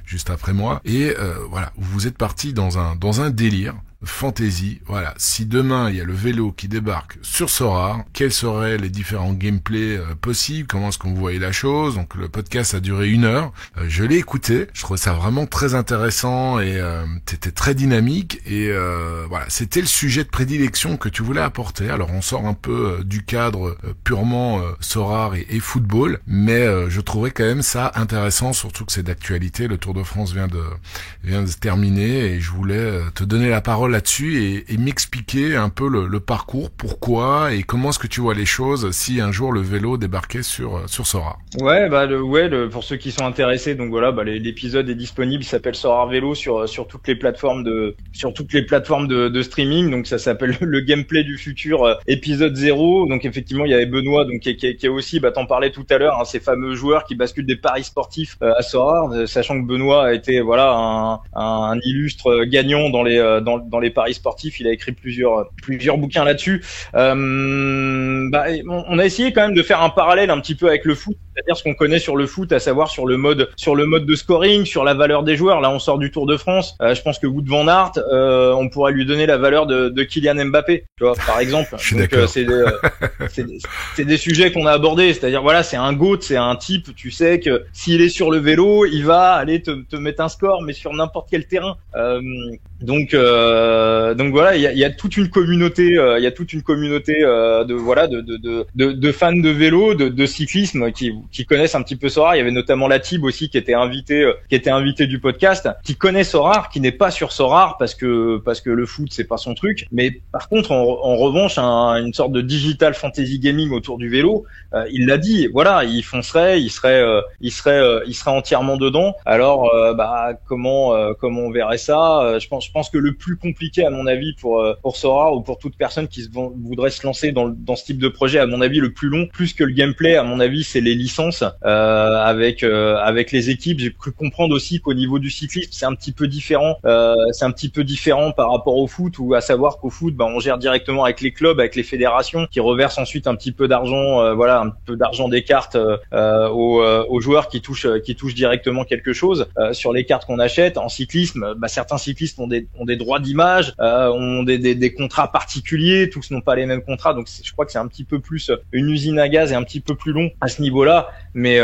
juste après moi. Et voilà, vous êtes partis dans un délire fantasy. Voilà, si demain il y a le vélo qui débarque sur Sorare, quels seraient les différents gameplays possibles, comment est-ce qu'on voyait la chose. Donc le podcast a duré 1 heure, je l'ai écouté, je trouvais ça vraiment très intéressant et c'était très dynamique et voilà, c'était le sujet de prédilection que tu voulais apporter. Alors on sort un peu du cadre purement Sorare et football, mais je trouvais quand même ça intéressant, surtout que c'est d'actualité, le Tour de France vient de se terminer et je voulais te donner la parole là-dessus et m'expliquer un peu le parcours, pourquoi et comment est-ce que tu vois les choses si un jour le vélo débarquait sur Sorare. Ouais, pour ceux qui sont intéressés, donc voilà, l'épisode est disponible, il s'appelle Sorare Vélo sur toutes les plateformes de streaming, donc ça s'appelle le gameplay du futur, épisode 0. Donc effectivement, il y avait Benoît, donc qui est aussi, t'en parlais tout à l'heure, ces fameux joueurs qui basculent des paris sportifs à Sorare, sachant que Benoît a été un illustre gagnant dans les paris sportifs. Il a écrit plusieurs bouquins là-dessus. On a essayé quand même de faire un parallèle un petit peu avec le foot, c'est-à-dire ce qu'on connaît sur le foot, à savoir sur le mode de scoring, sur la valeur des joueurs. Là, on sort du Tour de France. Je pense que Wout van Aert, on pourrait lui donner la valeur de Kylian Mbappé, tu vois, par exemple. Je suis d'accord. C'est des sujets qu'on a abordés, c'est-à-dire voilà, c'est un GOAT, c'est un type, tu sais que s'il est sur le vélo, il va aller te mettre un score, mais sur n'importe quel terrain. Donc voilà, il y a toute une communauté, de fans de vélo, de cyclisme qui connaissent un petit peu Sorare. Il y avait notamment Latib aussi qui était invité du podcast, qui connaît Sorare, qui n'est pas sur Sorare parce que le foot c'est pas son truc, mais par contre en revanche une sorte de digital fantasy gaming autour du vélo. Il l'a dit, voilà, il foncerait, il serait entièrement dedans. Alors comment on verrait ça? Je pense pense que le plus compliqué, à mon avis, pour Sora ou pour toute personne qui voudrait se lancer dans ce type de projet, à mon avis, le plus long, plus que le gameplay, à mon avis, c'est les licences avec les équipes. J'ai cru comprendre aussi qu'au niveau du cyclisme, c'est un petit peu différent. C'est un petit peu différent par rapport au foot, où à savoir qu'au foot, on gère directement avec les clubs, avec les fédérations, qui reversent ensuite un petit peu d'argent, un peu d'argent des cartes aux joueurs qui touchent directement quelque chose sur les cartes qu'on achète. En cyclisme, certains cyclistes ont des droits d'image, ont des contrats particuliers, tous n'ont pas les mêmes contrats, donc je crois que c'est un petit peu plus une usine à gaz et un petit peu plus long à ce niveau-là, mais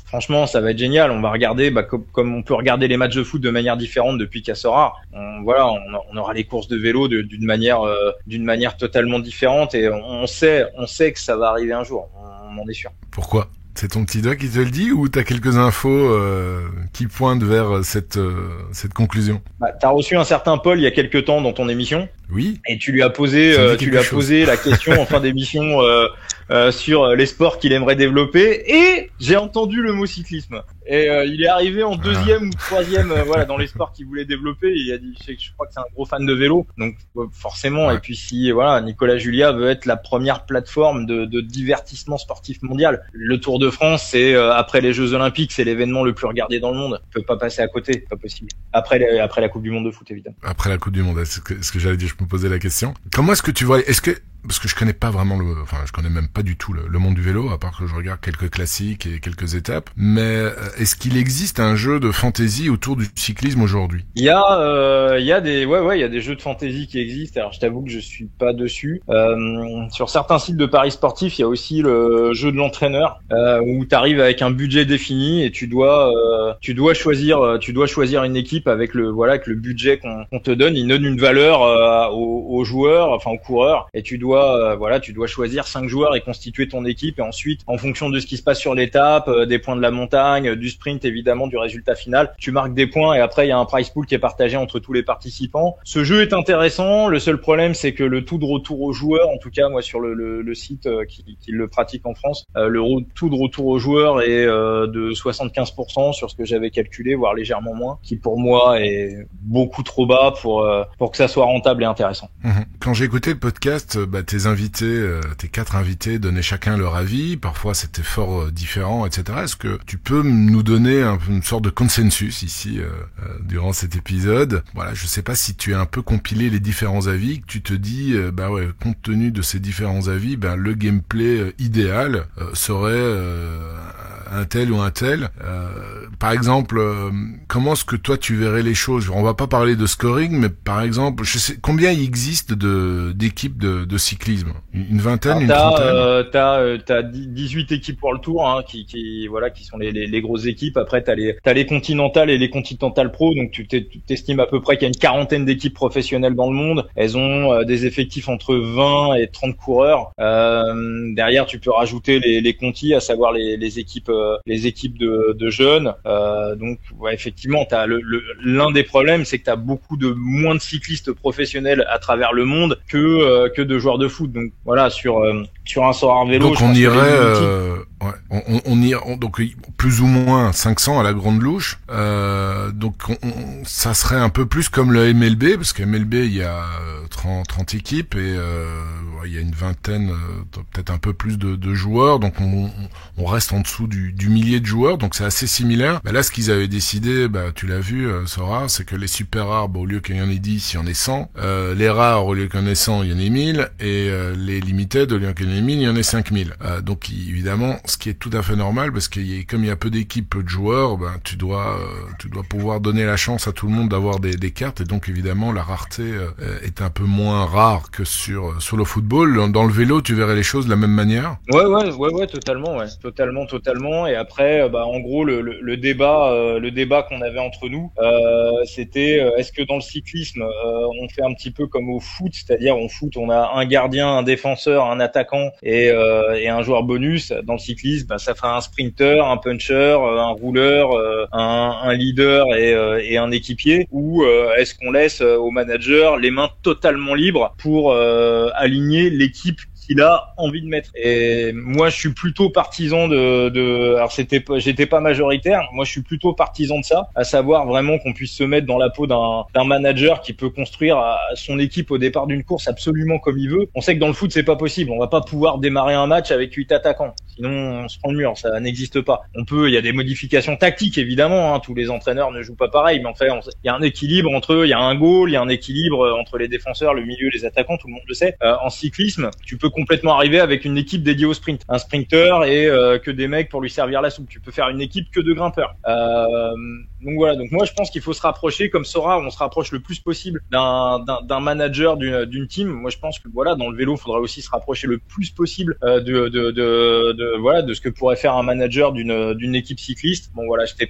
franchement ça va être génial. On va regarder comme on peut regarder les matchs de foot de manière différente depuis qu'à Sora, on aura les courses de vélo d'une manière totalement différente, et on sait que ça va arriver un jour, on en est sûr. Pourquoi ? C'est ton petit doigt qui te le dit, ou t'as quelques infos qui pointent vers cette conclusion ? T'as reçu un certain Paul il y a quelques temps dans ton émission. Oui. Et tu lui as posé la question en fin d'émission sur les sports qu'il aimerait développer, et j'ai entendu le mot cyclisme. Et il est arrivé en deuxième ou troisième dans les sports qu'il voulait développer. Il a dit, je crois que c'est un gros fan de vélo, donc forcément. Ouais. Et puis si Nicolas Julia veut être la première plateforme de divertissement sportif mondial. Le Tour de France, c'est après les Jeux Olympiques, c'est l'événement le plus regardé dans le monde. On peut pas passer à côté, pas possible. Après la Coupe du Monde de foot, évidemment. Après la Coupe du Monde, c'est ce que j'allais dire. Je me posais la question. Comment est-ce que tu vois, parce que je connais pas vraiment je connais même pas du tout le monde du vélo, à part que je regarde quelques classiques et quelques étapes. Mais est-ce qu'il existe un jeu de fantasy autour du cyclisme aujourd'hui ? Il y a des jeux de fantasy qui existent. Alors je t'avoue que je suis pas dessus. Sur certains sites de paris sportifs, il y a aussi le jeu de l'entraîneur, où tu arrives avec un budget défini et tu dois choisir une équipe avec le budget qu'on te donne. Il donne une valeur aux joueurs, enfin aux coureurs, et tu dois choisir 5 joueurs et constituer ton équipe, et ensuite en fonction de ce qui se passe sur l'étape, des points de la montagne, du sprint évidemment, du résultat final, tu marques des points, et après il y a un prize pool qui est partagé entre tous les participants. Ce jeu est intéressant. Le seul problème, c'est que le taux de retour aux joueurs, en tout cas moi sur le site qui le pratique en France, le taux de retour aux joueurs est de 75% sur ce que j'avais calculé, voire légèrement moins, qui pour moi est beaucoup trop bas pour que ça soit rentable et intéressant. Quand j'ai écouté le podcast, tes 4 invités donnaient chacun leur avis. Parfois, c'était fort différent, etc. Est-ce que tu peux nous donner une sorte de consensus ici durant cet épisode ? Voilà, je sais pas si tu as un peu compilé les différents avis, que tu te dis, compte tenu de ces différents avis, le gameplay idéal serait un tel ou un tel. Par exemple, comment est-ce que toi tu verrais les choses ? On va pas parler de scoring, mais par exemple, je sais combien il existe d'équipes de cyclisme ? Une vingtaine, une trentaine ? T'as 18 équipes pour le Tour, qui sont les grosses équipes. Après t'as les Continentales et les Continental Pro, donc tu t'estimes à peu près qu'il y a une quarantaine d'équipes professionnelles dans le monde. Elles ont des effectifs entre 20 et 30 coureurs. Derrière, tu peux rajouter les Conti, à savoir les équipes de jeunes. Donc effectivement, t'as l'un des problèmes, c'est que t'as beaucoup de moins de cyclistes professionnels à travers le monde que de joueurs de foot. Donc voilà, sur un Sora vélo, donc on irait donc plus ou moins 500 à la grande louche. Donc ça serait un peu plus comme le MLB, parce que MLB il y a 30 équipes et il y a une vingtaine, peut-être un peu plus de joueurs, donc on reste en dessous du millier de joueurs, donc c'est assez similaire. Là, ce qu'ils avaient décidé, tu l'as vu, Sora, c'est que les super rares, au lieu qu'il y en ait 10, il y en ait 100. Les rares, au lieu qu'il y en ait 100, il y en ait 1000. Et les limited, au lieu qu'il y en ait 1000, il y en ait 5000. Donc évidemment, ce qui est tout à fait normal, parce que comme il y a peu d'équipes, peu de joueurs, tu dois pouvoir donner la chance à tout le monde d'avoir des cartes, et donc évidemment la rareté est un peu moins rare que sur le football. Dans le vélo, tu verrais les choses de la même manière ? Ouais, totalement. Et après, en gros, le débat qu'on avait entre nous, c'était est-ce que dans le cyclisme, on fait un petit peu comme au foot, c'est-à-dire au foot, on a un gardien, un défenseur, un attaquant et un joueur bonus. Dans le cyclisme, cycliste, ça fait un sprinter, un puncher, un rouleur, un leader et un équipier, ou est-ce qu'on laisse au manager les mains totalement libres pour aligner l'équipe qu'il a envie de mettre. Et moi, je suis plutôt partisan alors j'étais pas majoritaire. Moi, je suis plutôt partisan de ça, à savoir vraiment qu'on puisse se mettre dans la peau d'un manager qui peut construire son équipe au départ d'une course absolument comme il veut. On sait que dans le foot, c'est pas possible. On va pas pouvoir démarrer un match avec 8 attaquants. Sinon, on se prend le mur. Ça n'existe pas. Il y a des modifications tactiques, évidemment, hein. Tous les entraîneurs ne jouent pas pareil, mais en fait, il y a un équilibre entre eux. Il y a un goal, il y a un équilibre entre les défenseurs, le milieu, les attaquants. Tout le monde le sait. En cyclisme, tu peux complètement arriver avec une équipe dédiée au sprint, un sprinter et que des mecs pour lui servir la soupe. Tu peux faire une équipe que de grimpeurs. Donc voilà. Donc moi je pense qu'il faut se rapprocher comme Sora, on se rapproche le plus possible d'un manager d'une team. Moi je pense que voilà, dans le vélo, il faudrait aussi se rapprocher le plus possible de ce que pourrait faire un manager d'une équipe cycliste. Bon voilà, j'étais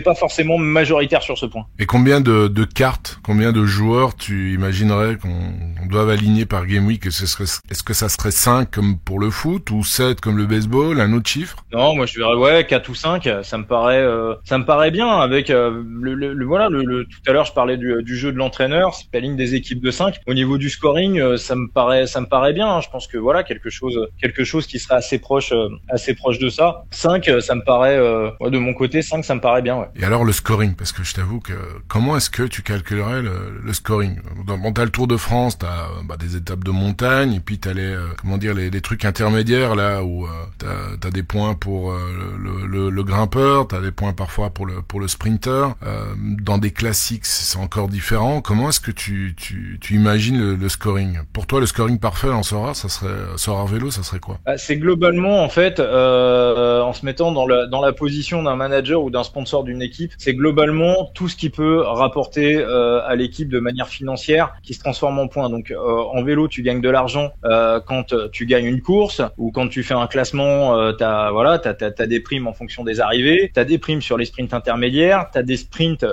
pas forcément majoritaire sur ce point. Et combien de cartes, combien de joueurs tu imaginerais qu'on doive aligner par Game Week? Est-ce que ça serait 5 comme pour le foot ou 7 comme le baseball, un autre chiffre? Non, moi je dirais 4 ou 5, ça me paraît bien avec tout à l'heure je parlais du jeu de l'entraîneur, c'est la ligne des équipes de 5. Au niveau du scoring, ça me paraît bien, hein. Je pense que voilà, quelque chose qui serait assez proche de ça. 5, ça me paraît de mon côté 5 ça me paraît bien, ouais. Et alors le scoring, parce que je t'avoue que comment est-ce que tu calculerais le scoring? Bon, t'as le Tour de France, t'as des étapes de montagne, et puis t'as les trucs intermédiaires là où t'as des points pour le grimpeur, t'as des points parfois pour le sprinter. Dans des classiques, c'est encore différent. Comment est-ce que tu imagines le scoring? Pour toi, le scoring parfait en Sorare, Sorare Vélo, ça serait quoi? C'est globalement en fait en se mettant dans la position d'un manager ou d'un sponsor d'une équipe, c'est globalement tout ce qui peut rapporter à l'équipe de manière financière qui se transforme en points. Donc en vélo, tu gagnes de l'argent quand tu gagnes une course ou quand tu fais un classement, t'as des primes en fonction des arrivées, t'as des primes sur les sprints intermédiaires, t'as des sprints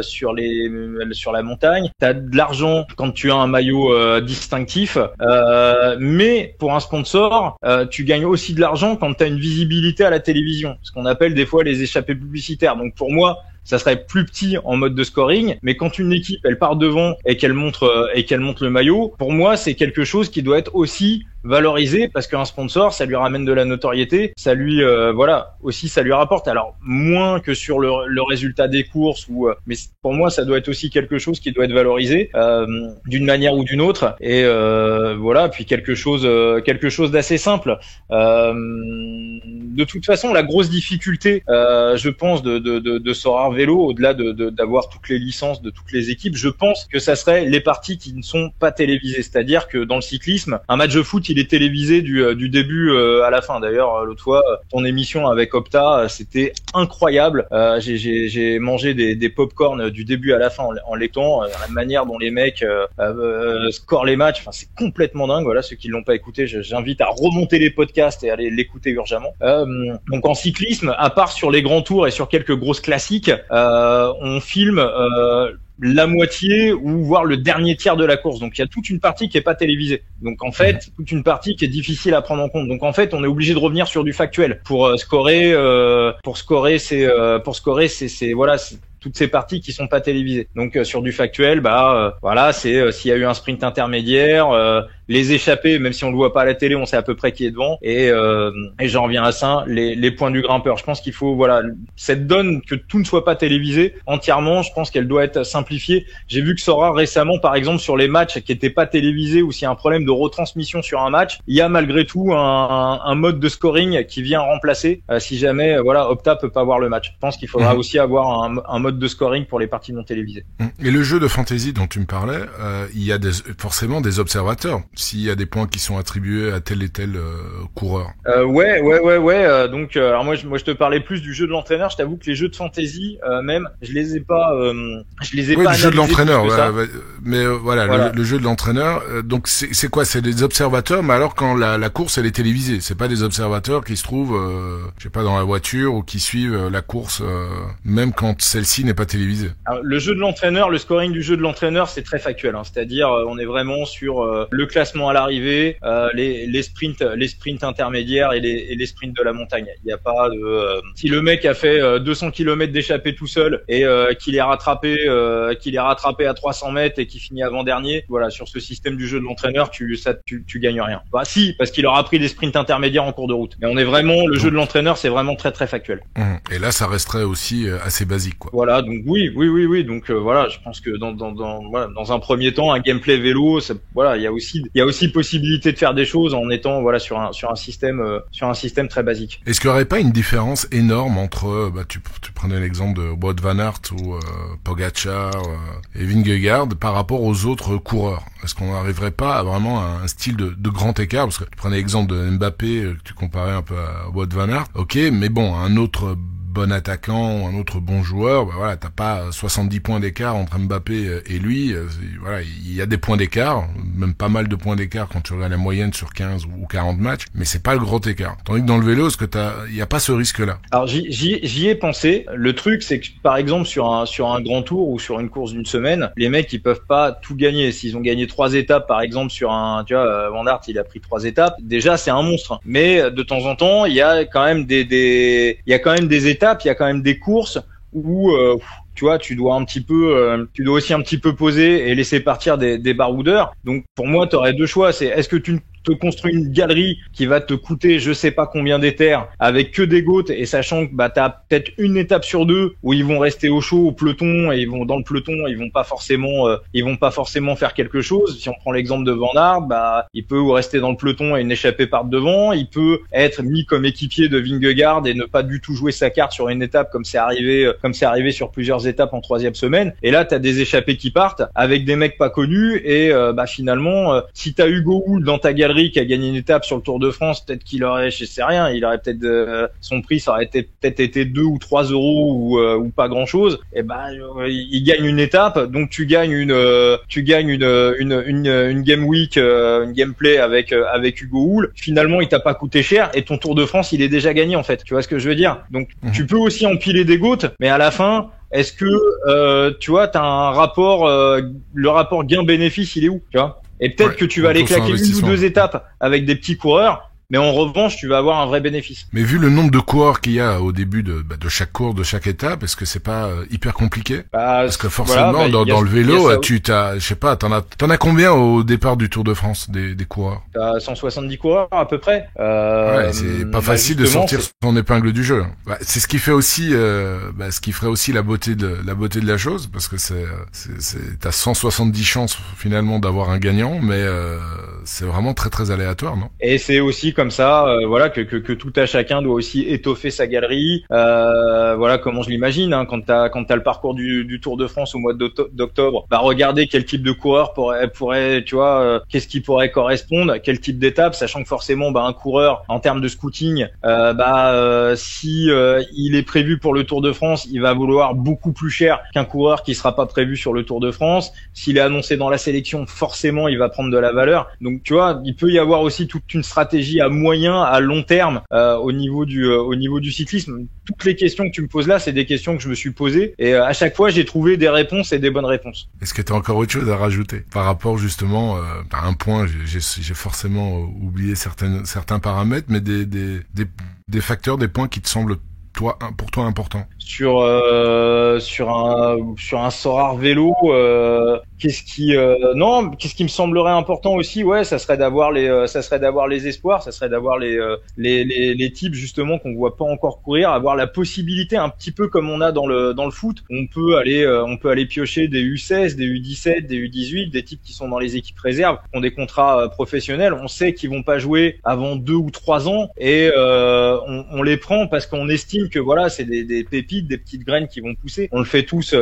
sur la montagne, t'as de l'argent quand tu as un maillot distinctif, mais pour un sponsor, tu gagnes aussi de l'argent quand t'as une visibilité à la télévision, ce qu'on appelle des fois les échappées publicitaires. Donc pour moi, ça serait plus petit en mode de scoring, mais quand une équipe elle part devant et qu'elle montre le maillot, pour moi c'est quelque chose qui doit être aussi valorisé parce qu'un sponsor ça lui ramène de la notoriété, ça lui aussi ça lui rapporte. Alors moins que sur le résultat des courses mais pour moi ça doit être aussi quelque chose qui doit être valorisé d'une manière ou d'une autre et puis quelque chose d'assez simple. De toute façon la grosse difficulté je pense de Sorare Vélo, au-delà d'avoir toutes les licences de toutes les équipes, je pense que ça serait les parties qui ne sont pas télévisées. C'est-à-dire que dans le cyclisme, un match de foot, il est télévisé du début à la fin. D'ailleurs, l'autre fois, ton émission avec Opta, c'était incroyable. J'ai mangé des pop-corn du début à la fin en l'écoutant. La manière dont les mecs scorent les matchs, c'est complètement dingue. Voilà, ceux qui l'ont pas écouté, j'invite à remonter les podcasts et à aller l'écouter urgemment. Donc en cyclisme, à part sur les grands tours et sur quelques grosses classiques, on filme la moitié ou voire le dernier tiers de la course. Donc il y a toute une partie qui est pas télévisée. Donc en fait, toute une partie qui est difficile à prendre en compte. Donc en fait, on est obligé de revenir sur du factuel pour scorer toutes ces parties qui sont pas télévisées. Donc sur du factuel, c'est s'il y a eu un sprint intermédiaire, les échappées, même si on le voit pas à la télé, on sait à peu près qui est devant. Et j'en reviens à ça, les points du grimpeur. Je pense qu'il faut cette donne que tout ne soit pas télévisé entièrement. Je pense qu'elle doit être simplifiée. J'ai vu que Sorare récemment, par exemple, sur les matchs qui étaient pas télévisés ou s'il y a un problème de retransmission sur un match, il y a malgré tout un mode de scoring qui vient remplacer si jamais Opta peut pas voir le match. Je pense qu'il faudra aussi avoir un mode de scoring pour les parties non télévisées. Et le jeu de fantasy dont tu me parlais, il y a forcément des observateurs. S'il y a des points qui sont attribués à tel et tel coureur. Ouais. Donc, alors moi, je te parlais plus du jeu de l'entraîneur. Je t'avoue que les jeux de fantasy, même, je les ai pas. Le jeu de l'entraîneur, le jeu de l'entraîneur. Donc, c'est quoi? C'est des observateurs, mais alors quand la course elle est télévisée, c'est pas des observateurs qui se trouvent, dans la voiture ou qui suivent la course, même quand celle-ci n'est pas télévisée. Alors, le jeu de l'entraîneur, le scoring du jeu de l'entraîneur, c'est très factuel. C'est-à-dire, on est vraiment sur le classement classement à l'arrivée, les sprints intermédiaires et les sprints de la montagne. Il n'y a pas de si le mec a fait 200 km d'échappée tout seul et qu'il est rattrapé à 300 mètres et qu'il finit avant-dernier, voilà, sur ce système du jeu de l'entraîneur, tu gagnes rien. Bah si, parce qu'il aura pris des sprints intermédiaires en cours de route. Mais le jeu de l'entraîneur, c'est vraiment très très factuel. Et là, ça resterait aussi assez basique, quoi. Voilà, donc oui. Donc voilà, je pense que dans un premier temps, un gameplay vélo, il y a aussi possibilité de faire des choses en étant sur un système très basique. Est-ce qu'il y aurait pas une différence énorme entre tu prenais l'exemple de Wout van Aert ou Pogačar et Vingegaard par rapport aux autres coureurs? Est-ce qu'on n'arriverait pas à vraiment un style de grand écart? Parce que tu prenais l'exemple de Mbappé, que tu comparais un peu à Wout van Aert. Ok, mais bon, un autre bon attaquant ou un autre bon joueur, voilà, t'as pas 70 points d'écart entre Mbappé et lui. Voilà, il y a des points d'écart, même pas mal de points d'écart quand tu regardes la moyenne sur 15 ou 40 matchs, mais c'est pas le gros écart. Tandis que dans le vélo, il y a pas ce risque-là. Alors j'y ai pensé. Le truc, c'est que par exemple sur un grand tour ou sur une course d'une semaine, les mecs ils peuvent pas tout gagner. S'ils ont gagné 3 étapes, par exemple sur Van Aert, il a pris 3 étapes. Déjà c'est un monstre. Mais de temps en temps, il y a quand même des étapes, il y a quand même des courses où tu dois aussi un petit peu poser et laisser partir des baroudeurs. Donc pour moi, tu aurais deux choix, c'est est-ce que tu te construis une galerie qui va te coûter je sais pas combien d'éthers avec que des gouttes et sachant que t'as peut-être une étape sur deux où ils vont rester au chaud au peloton et dans le peloton ils vont pas forcément faire quelque chose. Si on prend l'exemple de Van Aert, il peut rester dans le peloton et une échappée par devant, il peut être mis comme équipier de Vingegaard et ne pas du tout jouer sa carte sur une étape comme c'est arrivé sur plusieurs étapes en 3e semaine. Et là t'as des échappées qui partent avec des mecs pas connus et finalement si t'as Hugo Hull dans ta galerie qui a gagné une étape sur le Tour de France, peut-être qu'il aurait, je sais rien, il aurait peut-être son prix, ça aurait peut-être été 2 ou 3 euros ou pas grand chose. Et il gagne une étape, donc tu gagnes une game week, une gameplay avec Hugo Hull. Finalement, il t'a pas coûté cher et ton Tour de France, il est déjà gagné en fait. Tu vois ce que je veux dire? Donc tu peux aussi empiler des gouttes, mais à la fin, est-ce que t'as un rapport, le rapport gain-bénéfice, il est où? Tu vois? Et peut-être que tu vas aller claquer une ou deux étapes avec des petits coureurs, mais en revanche, tu vas avoir un vrai bénéfice. Mais vu le nombre de coureurs qu'il y a au début de chaque course, de chaque étape, est-ce que c'est pas hyper compliqué? Parce que forcément, dans le vélo, t'en as combien au départ du Tour de France des coureurs? T'as 170 coureurs à peu près. C'est pas facile de sortir son épingle du jeu. C'est ce qui fait aussi, ce qui ferait aussi la beauté de la chose, parce que t'as 170 chances finalement d'avoir un gagnant, mais c'est vraiment très très aléatoire, non? Et c'est aussi comme ça, que tout à chacun doit aussi étoffer sa galerie. Voilà comment je l'imagine. Quand t'as le parcours du Tour de France au mois d'octobre, regarder quel type de coureur pourrait, qu'est-ce qui pourrait correspondre, quel type d'étape, sachant que forcément, un coureur en termes de scouting, si il est prévu pour le Tour de France, il va vouloir beaucoup plus cher qu'un coureur qui sera pas prévu sur le Tour de France. S'il est annoncé dans la sélection, forcément, il va prendre de la valeur. Donc, il peut y avoir aussi toute une stratégie à moyen, à long terme au niveau du cyclisme. Toutes les questions que tu me poses là, c'est des questions que je me suis posées et à chaque fois j'ai trouvé des réponses et des bonnes réponses. Est-ce que tu as encore autre chose à rajouter par rapport justement à un point? J'ai forcément oublié certains paramètres, mais des facteurs, des points qui te semblent pour toi important sur un Sorare vélo. Qu'est-ce qui me semblerait important aussi, ça serait d'avoir les espoirs, ça serait d'avoir les types justement qu'on voit pas encore courir, avoir la possibilité un petit peu comme on a dans le foot, on peut aller piocher des U16, des U17, des U18, des types qui sont dans les équipes réserves, qui ont des contrats professionnels, on sait qu'ils vont pas jouer avant 2 ou 3 ans et on les prend parce qu'on estime que c'est des pépites, des petites graines qui vont pousser. On le fait tous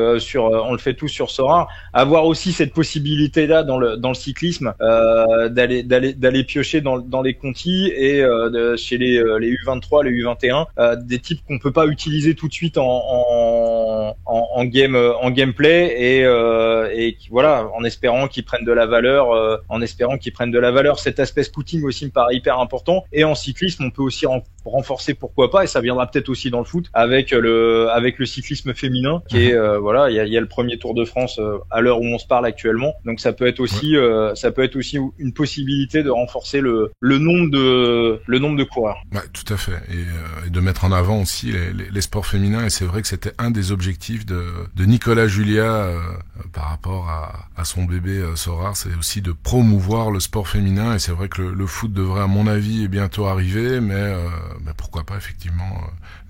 sur Sorare. Avoir aussi cette possibilité là dans le cyclisme d'aller piocher dans les contis et chez les U23, les U21, des types qu'on peut pas utiliser tout de suite en en gameplay et voilà, en espérant qu'ils prennent de la valeur. Cet aspect scouting aussi me paraît hyper important. Et en cyclisme, on peut aussi renforcer, pourquoi pas, et ça viendra peut-être aussi dans le foot avec le cyclisme féminin qui est voilà, il y a le premier Tour de France à l'heure où on se parle actuellement. Donc ça peut être aussi une possibilité de renforcer le nombre de coureurs. Ouais, tout à fait. Et de mettre en avant aussi les sports féminins. Et c'est vrai que c'était un des objectifs de Nicolas Julia par rapport à son bébé Sorar, c'est aussi de promouvoir le sport féminin. Et c'est vrai que le foot devrait, à mon avis, bientôt arriver, mais pourquoi pas effectivement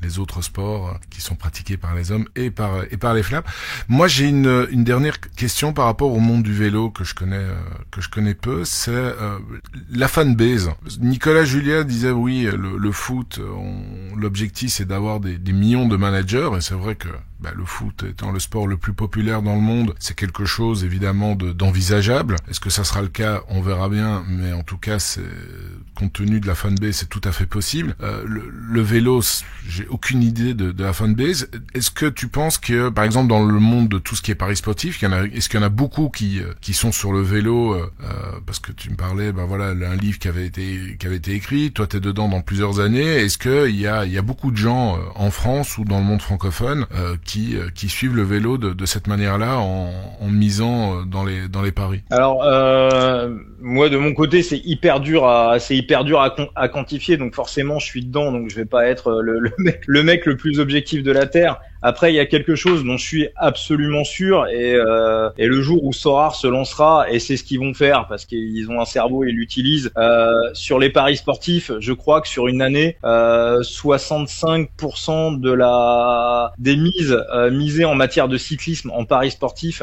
les autres sports qui sont pratiqués par les hommes et par les femmes. Moi, j'ai une dernière question par rapport au monde du vélo que je connais peu, c'est la fanbase. Nicolas Julia disait oui, le foot, l'objectif c'est d'avoir des millions de managers, et c'est vrai que le foot étant le sport le plus populaire dans le monde, c'est quelque chose évidemment d'envisageable. Est-ce que ça sera le cas? On verra bien, mais en tout cas, compte tenu de la fanbase, c'est tout à fait possible. Le vélo, j'ai aucune idée de la fanbase. Est-ce que tu penses que, par exemple, dans le monde de tout ce qui est paris sportif, est-ce qu'il y en a beaucoup qui sont sur le vélo, parce que tu me parlais, un livre qui avait été écrit, toi t'es dedans dans plusieurs années. Est-ce que il y a beaucoup de gens en France ou dans le monde francophone qui suivent le vélo de cette manière-là en misant dans les paris? Alors moi de mon côté c'est hyper dur à quantifier, donc forcément je suis dedans, donc je vais pas être le mec le plus objectif de la terre. Après, il y a quelque chose dont je suis absolument sûr, et le jour où Sorar se lancera, et c'est ce qu'ils vont faire parce qu'ils ont un cerveau et ils l'utilisent, sur les paris sportifs, je crois que sur une année, 65% des mises misées en matière de cyclisme en paris sportifs,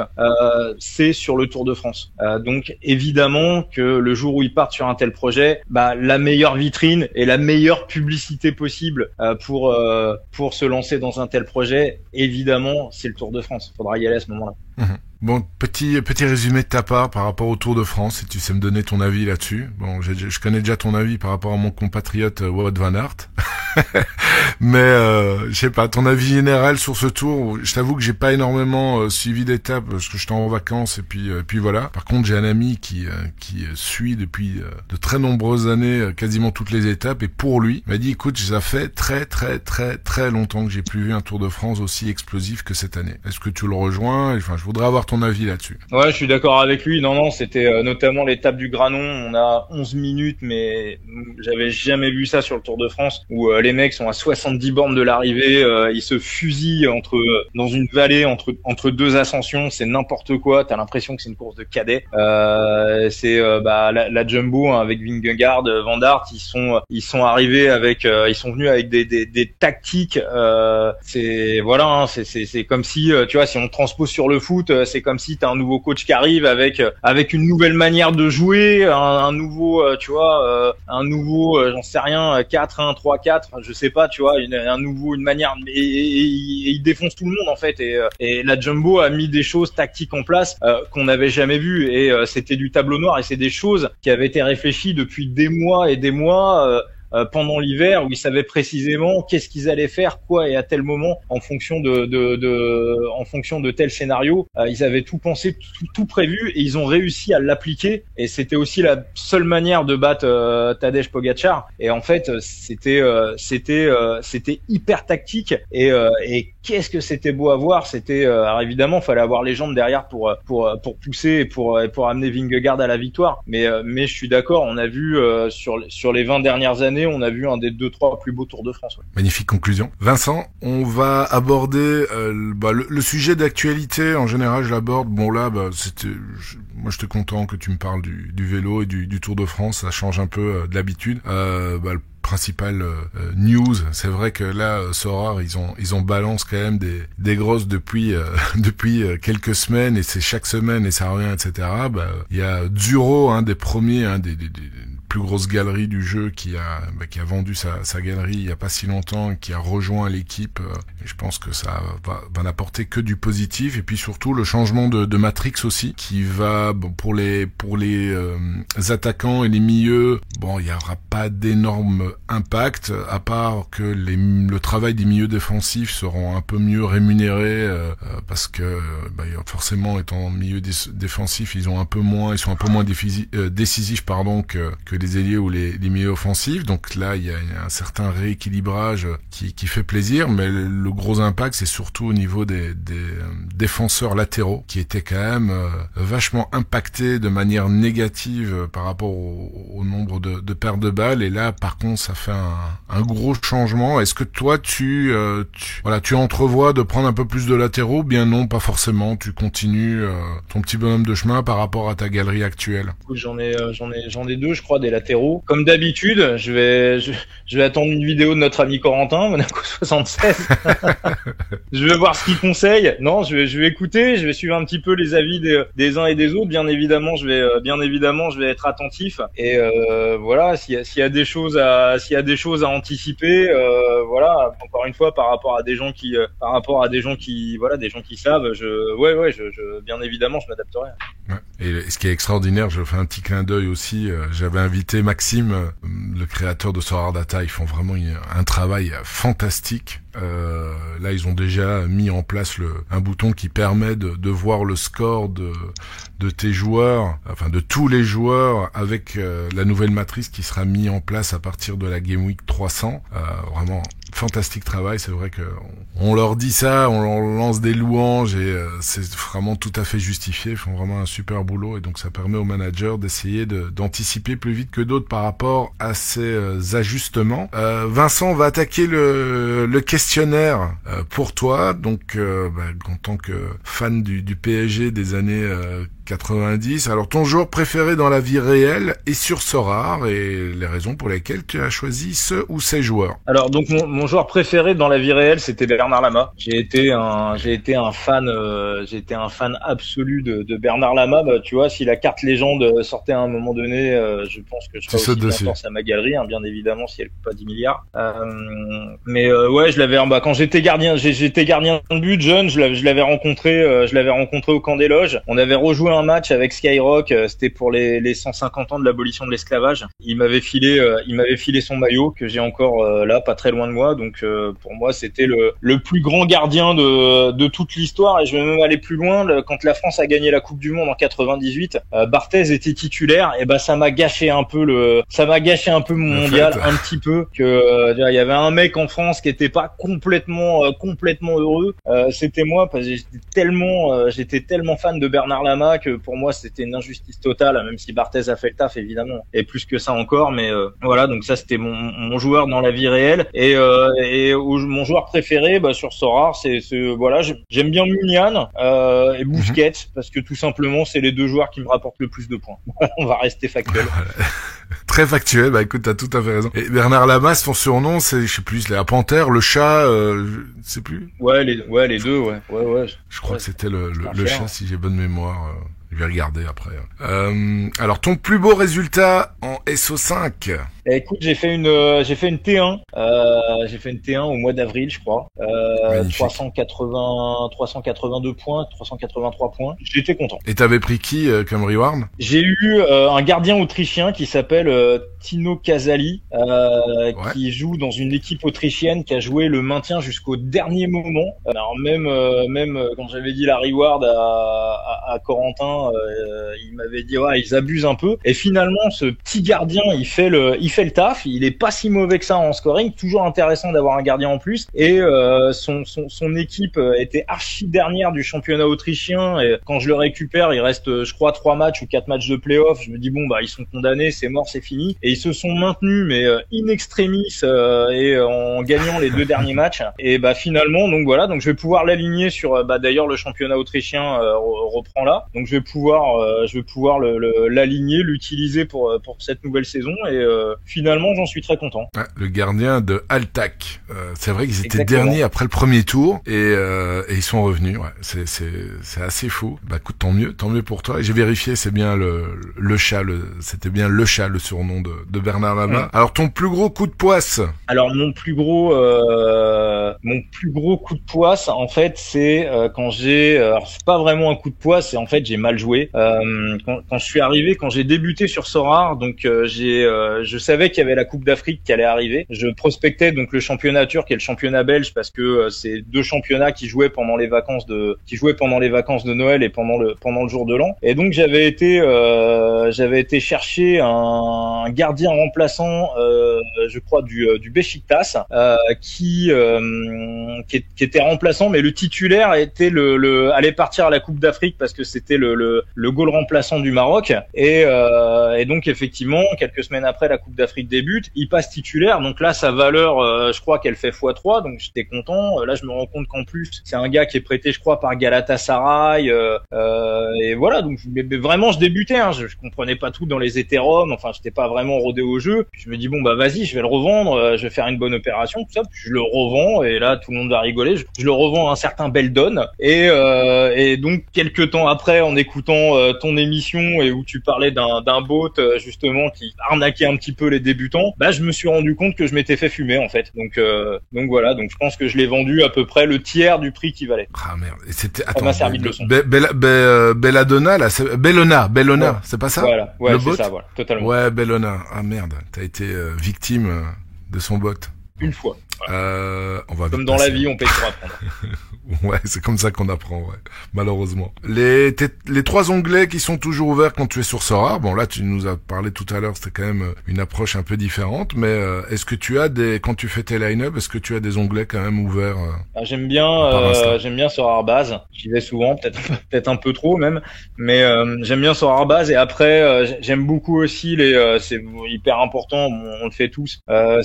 c'est sur le Tour de France. Donc évidemment que le jour où ils partent sur un tel projet, la meilleure vitrine et la meilleure publicité possible pour se lancer dans un tel projet, évidemment, c'est le Tour de France. Faudra y aller à ce moment-là. Bon, petit résumé de ta part par rapport au Tour de France, si tu sais me donner ton avis là-dessus. Bon, je connais déjà ton avis par rapport à mon compatriote Wout van Aert. Mais je sais pas, ton avis général sur ce tour. Je t'avoue que j'ai pas énormément suivi d'étapes parce que j'étais en vacances et puis voilà. Par contre, j'ai un ami qui suit depuis de très nombreuses années quasiment toutes les étapes, et pour lui, il m'a dit écoute, ça fait très très très très longtemps que j'ai plus vu un Tour de France aussi explosif que cette année. Est-ce que tu le rejoins? Enfin, je voudrais avoir ton avis là-dessus. Ouais, je suis d'accord avec lui. Non, c'était notamment l'étape du Granon. On a 11 minutes, mais j'avais jamais vu ça sur le Tour de France, où les mecs sont à 70 bornes de l'arrivée, ils se fusillent dans une vallée entre deux ascensions, c'est n'importe quoi. T'as l'impression que c'est une course de cadets. C'est la Jumbo avec Vingegaard, Van Aert, ils sont arrivés ils sont venus avec des tactiques. C'est comme si tu vois, si on transpose sur le foot, c'est comme si t'as un nouveau coach qui arrive avec une nouvelle manière de jouer, un nouveau j'en sais rien, 4-1, 3-4, je sais pas, tu vois, une manière, et il défonce tout le monde en fait, et la Jumbo a mis des choses tactiques en place qu'on n'avait jamais vues, et c'était du tableau noir, et c'est des choses qui avaient été réfléchies depuis des mois et des mois pendant l'hiver, où ils savaient précisément qu'est-ce qu'ils allaient faire, quoi, et à tel moment, en fonction de tel scénario. Ils avaient tout pensé, tout prévu, et ils ont réussi à l'appliquer, et c'était aussi la seule manière de battre Tadej Pogačar. Et en fait, c'était hyper tactique, et qu'est-ce que c'était beau à voir. C'était alors évidemment, fallait avoir les jambes derrière pour pousser et pour amener Vingegaard à la victoire. Mais je suis d'accord, on a vu sur les 20 dernières années, on a vu un des 2-3 plus beaux Tours de France. Ouais. Magnifique conclusion. Vincent, on va aborder le sujet d'actualité. En général, je l'aborde. Bon là, moi j'étais content que tu me parles du vélo et du Tour de France. Ça change un peu de l'habitude. Le principal news, c'est vrai que là, Sorar, ils ont balance quand même des grosses depuis quelques semaines, et c'est chaque semaine et ça revient, etc. Il y a Dzuro, des premiers, des plus grosse galerie du jeu qui a vendu sa galerie il y a pas si longtemps et qui a rejoint l'équipe. Et je pense que ça va n'apporter que du positif. Et puis surtout le changement de Matrix aussi, qui va pour les attaquants et les milieux. Bon, il y aura pas d'énorme impact, à part que le travail des milieux défensifs seront un peu mieux rémunérés parce que forcément étant milieu défensif, ils sont un peu moins décisifs que les ailiers ou les milieux offensifs. Donc là, il y a un certain rééquilibrage qui fait plaisir, mais le gros impact, c'est surtout au niveau des défenseurs latéraux, qui étaient quand même vachement impactés de manière négative par rapport au nombre de pertes de balles. Et là, par contre, ça fait un gros changement. Est-ce que toi, tu entrevois de prendre un peu plus de latéraux? Bien non, pas forcément. Tu continues ton petit bonhomme de chemin par rapport à ta galerie actuelle. J'en ai deux, je crois, des latéraux. Comme d'habitude, je vais attendre une vidéo de notre ami Corentin, Monaco 76. Je vais voir ce qu'il conseille. Non, je vais écouter, je vais suivre un petit peu les avis des uns et des autres. Bien évidemment, je vais être attentif. Et voilà, s'il y a des choses à anticiper, voilà, encore une fois, par rapport à des gens qui savent, bien évidemment, je m'adapterai. Ouais. Et ce qui est extraordinaire, je fais un petit clin d'œil aussi, j'avais invité Maxime, le créateur de Sorare Data. Ils font vraiment un travail fantastique. Là, ils ont déjà mis en place un bouton qui permet de voir le score de tes joueurs, enfin de tous les joueurs, avec la nouvelle matrice qui sera mise en place à partir de la Game Week 300. Vraiment fantastique travail. C'est vrai que on leur dit ça, on leur lance des louanges et c'est vraiment tout à fait justifié. Ils font vraiment un super boulot et donc ça permet aux managers d'essayer d'anticiper plus vite que d'autres par rapport à ces ajustements. Vincent, on va attaquer le questionnaire pour toi. Donc en tant que fan du PSG des années 90. Alors, ton joueur préféré dans la vie réelle et sur Sorare, et les raisons pour lesquelles tu as choisi ce ou ces joueurs. Alors, donc, mon joueur préféré dans la vie réelle, c'était Bernard Lama. J'ai été un fan absolu de Bernard Lama. Bah, tu vois, si la carte légende sortait à un moment donné, je pense que je serais aussi bien force à ma galerie, hein, bien évidemment, si elle coûte pas 10 milliards. Ouais, je l'avais, quand j'étais gardien de but jeune, je l'avais rencontré au camp des loges. On avait rejoué un match avec Skyrock, c'était pour les 150 ans de l'abolition de l'esclavage. Il m'avait filé son maillot que j'ai encore là, pas très loin de moi. Donc pour moi, c'était le plus grand gardien de toute l'histoire. Et je vais même aller plus loin. Quand la France a gagné la Coupe du Monde en 98, Barthez était titulaire. Et ça m'a gâché un peu mon mondial, un petit peu. Que il y avait un mec en France qui était pas complètement heureux. C'était moi parce que j'étais tellement fan de Bernard Lama que pour moi c'était une injustice totale, même si Barthez a fait le taf évidemment et plus que ça encore, mais voilà, donc ça c'était mon joueur dans la vie réelle et mon joueur préféré sur Sorare, c'est voilà, j'aime bien Munian et Busquets parce que tout simplement c'est les deux joueurs qui me rapportent le plus de points. On va rester factuel. Très factuel, écoute, t'as tout à fait raison. Et Bernard Lama, son surnom, c'est, je sais plus, la panthère, le chat, je sais plus. Ouais, les deux, ouais. Je crois que c'était le chat, si j'ai bonne mémoire. Je vais regarder après. Alors, ton plus beau résultat en SO5? Écoute, j'ai fait une T1. J'ai fait une T1 au mois d'avril, je crois. 382 points, 383 points. J'étais content. Et t'avais pris qui comme reward? J'ai eu un gardien autrichien qui s'appelle Tino Casali, qui joue dans une équipe autrichienne qui a joué le maintien jusqu'au dernier moment. Alors même quand j'avais dit la reward à Corentin, il m'avait dit ils abusent un peu. Et finalement, ce petit gardien, il fait le taf. Il est pas si mauvais que ça en scoring. Toujours intéressant d'avoir un gardien en plus. Et son équipe était archi dernière du championnat autrichien. Et quand je le récupère, il reste, je crois, 3 matchs ou 4 matchs de play-off. Je me dis ils sont condamnés, c'est mort, c'est fini. Et ils se sont maintenus, mais in extremis et en gagnant les 2 derniers matchs. Et finalement, donc voilà, donc je vais pouvoir l'aligner sur. D'ailleurs, le championnat autrichien reprend là. Donc je vais pouvoir l'aligner, l'utiliser pour cette nouvelle saison et finalement j'en suis très content. Ah, le gardien de Altac. C'est vrai qu'ils étaient Exactement. derniers après le premier tour et ils sont revenus. Ouais, c'est assez fou. Bah écoute, tant mieux pour toi. Et j'ai vérifié, c'est bien le chat, c'était bien le chat, le surnom de Bernard Lama. Alors ton plus gros coup de poisse. Alors mon plus gros coup de poisse en fait c'est quand alors c'est pas vraiment un coup de poisse, c'est en fait j'ai mal joué quand je suis arrivé, quand j'ai débuté sur Sorare, donc je savais qu'il y avait la Coupe d'Afrique qui allait arriver. Je prospectais donc le championnat turc et le championnat belge parce que c'est deux championnats qui jouaient pendant les vacances de Noël et pendant le jour de l'an. Et donc j'avais été chercher un gardien remplaçant je crois du Beşiktaş qui était remplaçant, mais le titulaire était allait partir à la Coupe d'Afrique parce que c'était le goal remplaçant du Maroc et donc effectivement quelques semaines après la Coupe d'Afrique débute, il passe titulaire, donc là sa valeur je crois qu'elle fait x3, donc j'étais content. Là je me rends compte qu'en plus c'est un gars qui est prêté je crois par Galatasaray et voilà, donc mais vraiment je débutais hein, je comprenais pas tout dans les hétéromes, enfin j'étais pas vraiment rodé au jeu. Puis je me dis bon bah vas-y, je vais le revendre, je vais faire une bonne opération, tout ça. Puis je le revends et là tout le monde va rigoler. Je le revends à un certain Beldon et donc quelques temps après, en écoutant ton émission et où tu parlais d'un bot justement qui arnaquait un petit peu les débutants, bah je me suis rendu compte que je m'étais fait fumer en fait. Donc voilà, donc je pense que je l'ai vendu à peu près le tiers du prix qu'il valait. Ah merde, et c'était Ça m'a servi de leçon. Belladonna là, Bellona, Ouais. c'est pas ça? Voilà, ouais, le c'est bot ça, voilà, totalement. Ouais, Bellona. Ah merde, t'as été victime de son bot. Une fois. On va Comme vite dans la passer. vie, on paye pour apprendre. Ouais, c'est comme ça qu'on apprend, ouais. Malheureusement. Les 3 onglets qui sont toujours ouverts quand tu es sur Sorare. Bon, là, tu nous as parlé tout à l'heure, c'était quand même une approche un peu différente, mais est-ce que tu as quand tu fais tes line-up, est-ce que tu as des onglets quand même ouverts J'aime bien Sorare Base. J'y vais souvent, peut-être un peu trop même, mais j'aime bien Sorare Base. Et après, j'aime beaucoup aussi c'est hyper important, on le fait tous.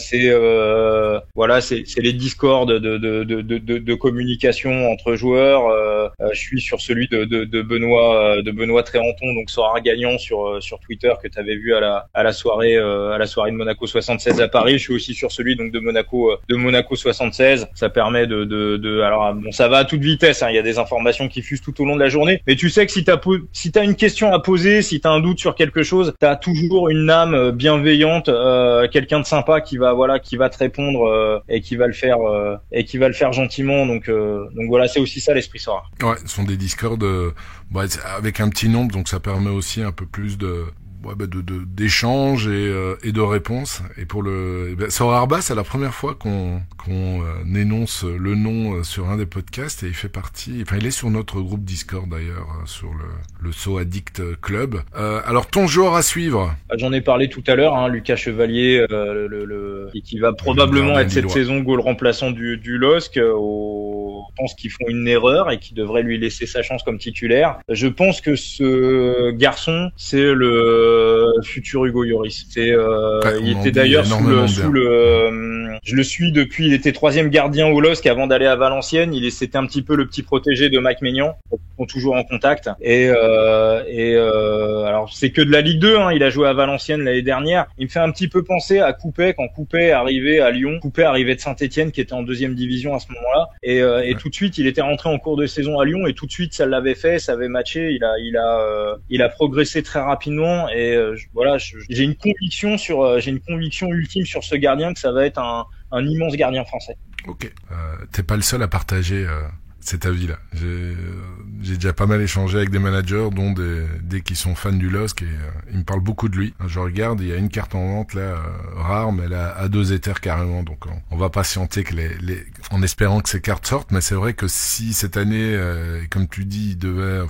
C'est les discords de communication entre joueurs. Je suis sur celui de Benoît Tréanton, donc Sorare gagnant sur Twitter, que tu avais vu à la soirée de Monaco 76 à Paris. Je suis aussi sur celui donc de Monaco 76. Ça permet alors bon, ça va à toute vitesse, hein, il y a des informations qui fusent tout au long de la journée, mais tu sais que si t'as une question à poser, si t'as un doute sur quelque chose, t'as toujours une âme bienveillante, quelqu'un de sympa qui va te répondre et qui va le faire gentiment. Donc voilà, c'est aussi ça l'esprit Sorare. Ouais, ce sont des Discord avec un petit nombre, donc ça permet aussi un peu plus d'échanges et de réponses. Et pour Sorare Base, c'est la première fois qu'on énonce le nom sur un des podcasts, et il fait partie, enfin il est sur notre groupe Discord d'ailleurs, sur le So Addict Club. Alors ton joueur à suivre? J'en ai parlé tout à l'heure, hein, Lucas Chevalier, qui va probablement être cette saison goal remplaçant du LOSC. Je pense qu'ils font une erreur et qu'ils devraient lui laisser sa chance comme titulaire. Je pense que ce garçon, c'est le futur Hugo Lloris. Il était d'ailleurs je le suis depuis, il était 3e gardien au LOSC avant d'aller à Valenciennes. C'était un petit peu le petit protégé de Mike Maignan. Ils sont toujours en contact. Alors c'est que de la Ligue 2, hein. Il a joué à Valenciennes l'année dernière. Il me fait un petit peu penser à Coupet quand Coupet arrivait à Lyon. Coupet arrivait de Saint-Étienne qui était en 2e division à ce moment-là. Et tout de suite, il était rentré en cours de saison à Lyon et tout de suite, ça l'avait fait, ça avait matché. Il a progressé très rapidement et j'ai une conviction ultime sur ce gardien que ça va être un immense gardien français. Ok. T'es pas le seul à partager cet avis-là. J'ai déjà pas mal échangé avec des managers, dont des qui sont fans du LOSC, et ils me parlent beaucoup de lui. Je regarde, il y a une carte en vente là, rare, mais elle a à 2 éthers carrément, donc on va patienter en espérant que ces cartes sortent. Mais c'est vrai que si cette année, comme tu dis,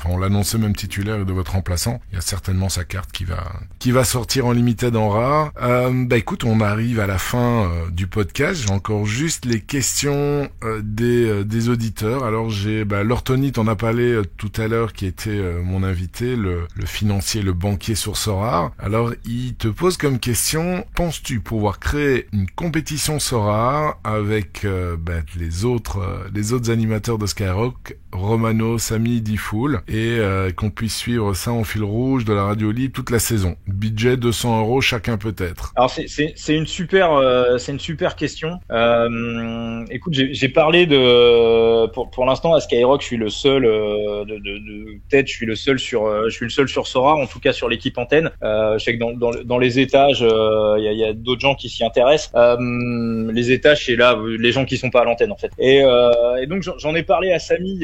on l'annonçait même titulaire, il devait être remplaçant, il y a certainement sa carte qui va sortir en limited en rare. Écoute, on arrive à la fin du podcast. J'ai encore juste les questions des auditeurs. Alors Alors j'ai Lortoni, t'en as parlé tout à l'heure, qui était mon invité, le financier, le banquier sur Sorare. Alors il te pose comme question: penses-tu pouvoir créer une compétition Sorare avec les autres animateurs de Skyrock, Romano, Samy, Diffoul, et qu'on puisse suivre ça en fil rouge de la radio libre toute la saison? Budget 200 € chacun peut-être. Alors c'est une super question. Écoute, j'ai parlé pour l'instant à Skyrock, je suis le seul peut-être je suis le seul sur Sorare, en tout cas sur l'équipe antenne. Je sais que dans les étages il y a d'autres gens qui s'y intéressent. Les étages, c'est là les gens qui sont pas à l'antenne en fait. Et donc j'en ai parlé à Samy il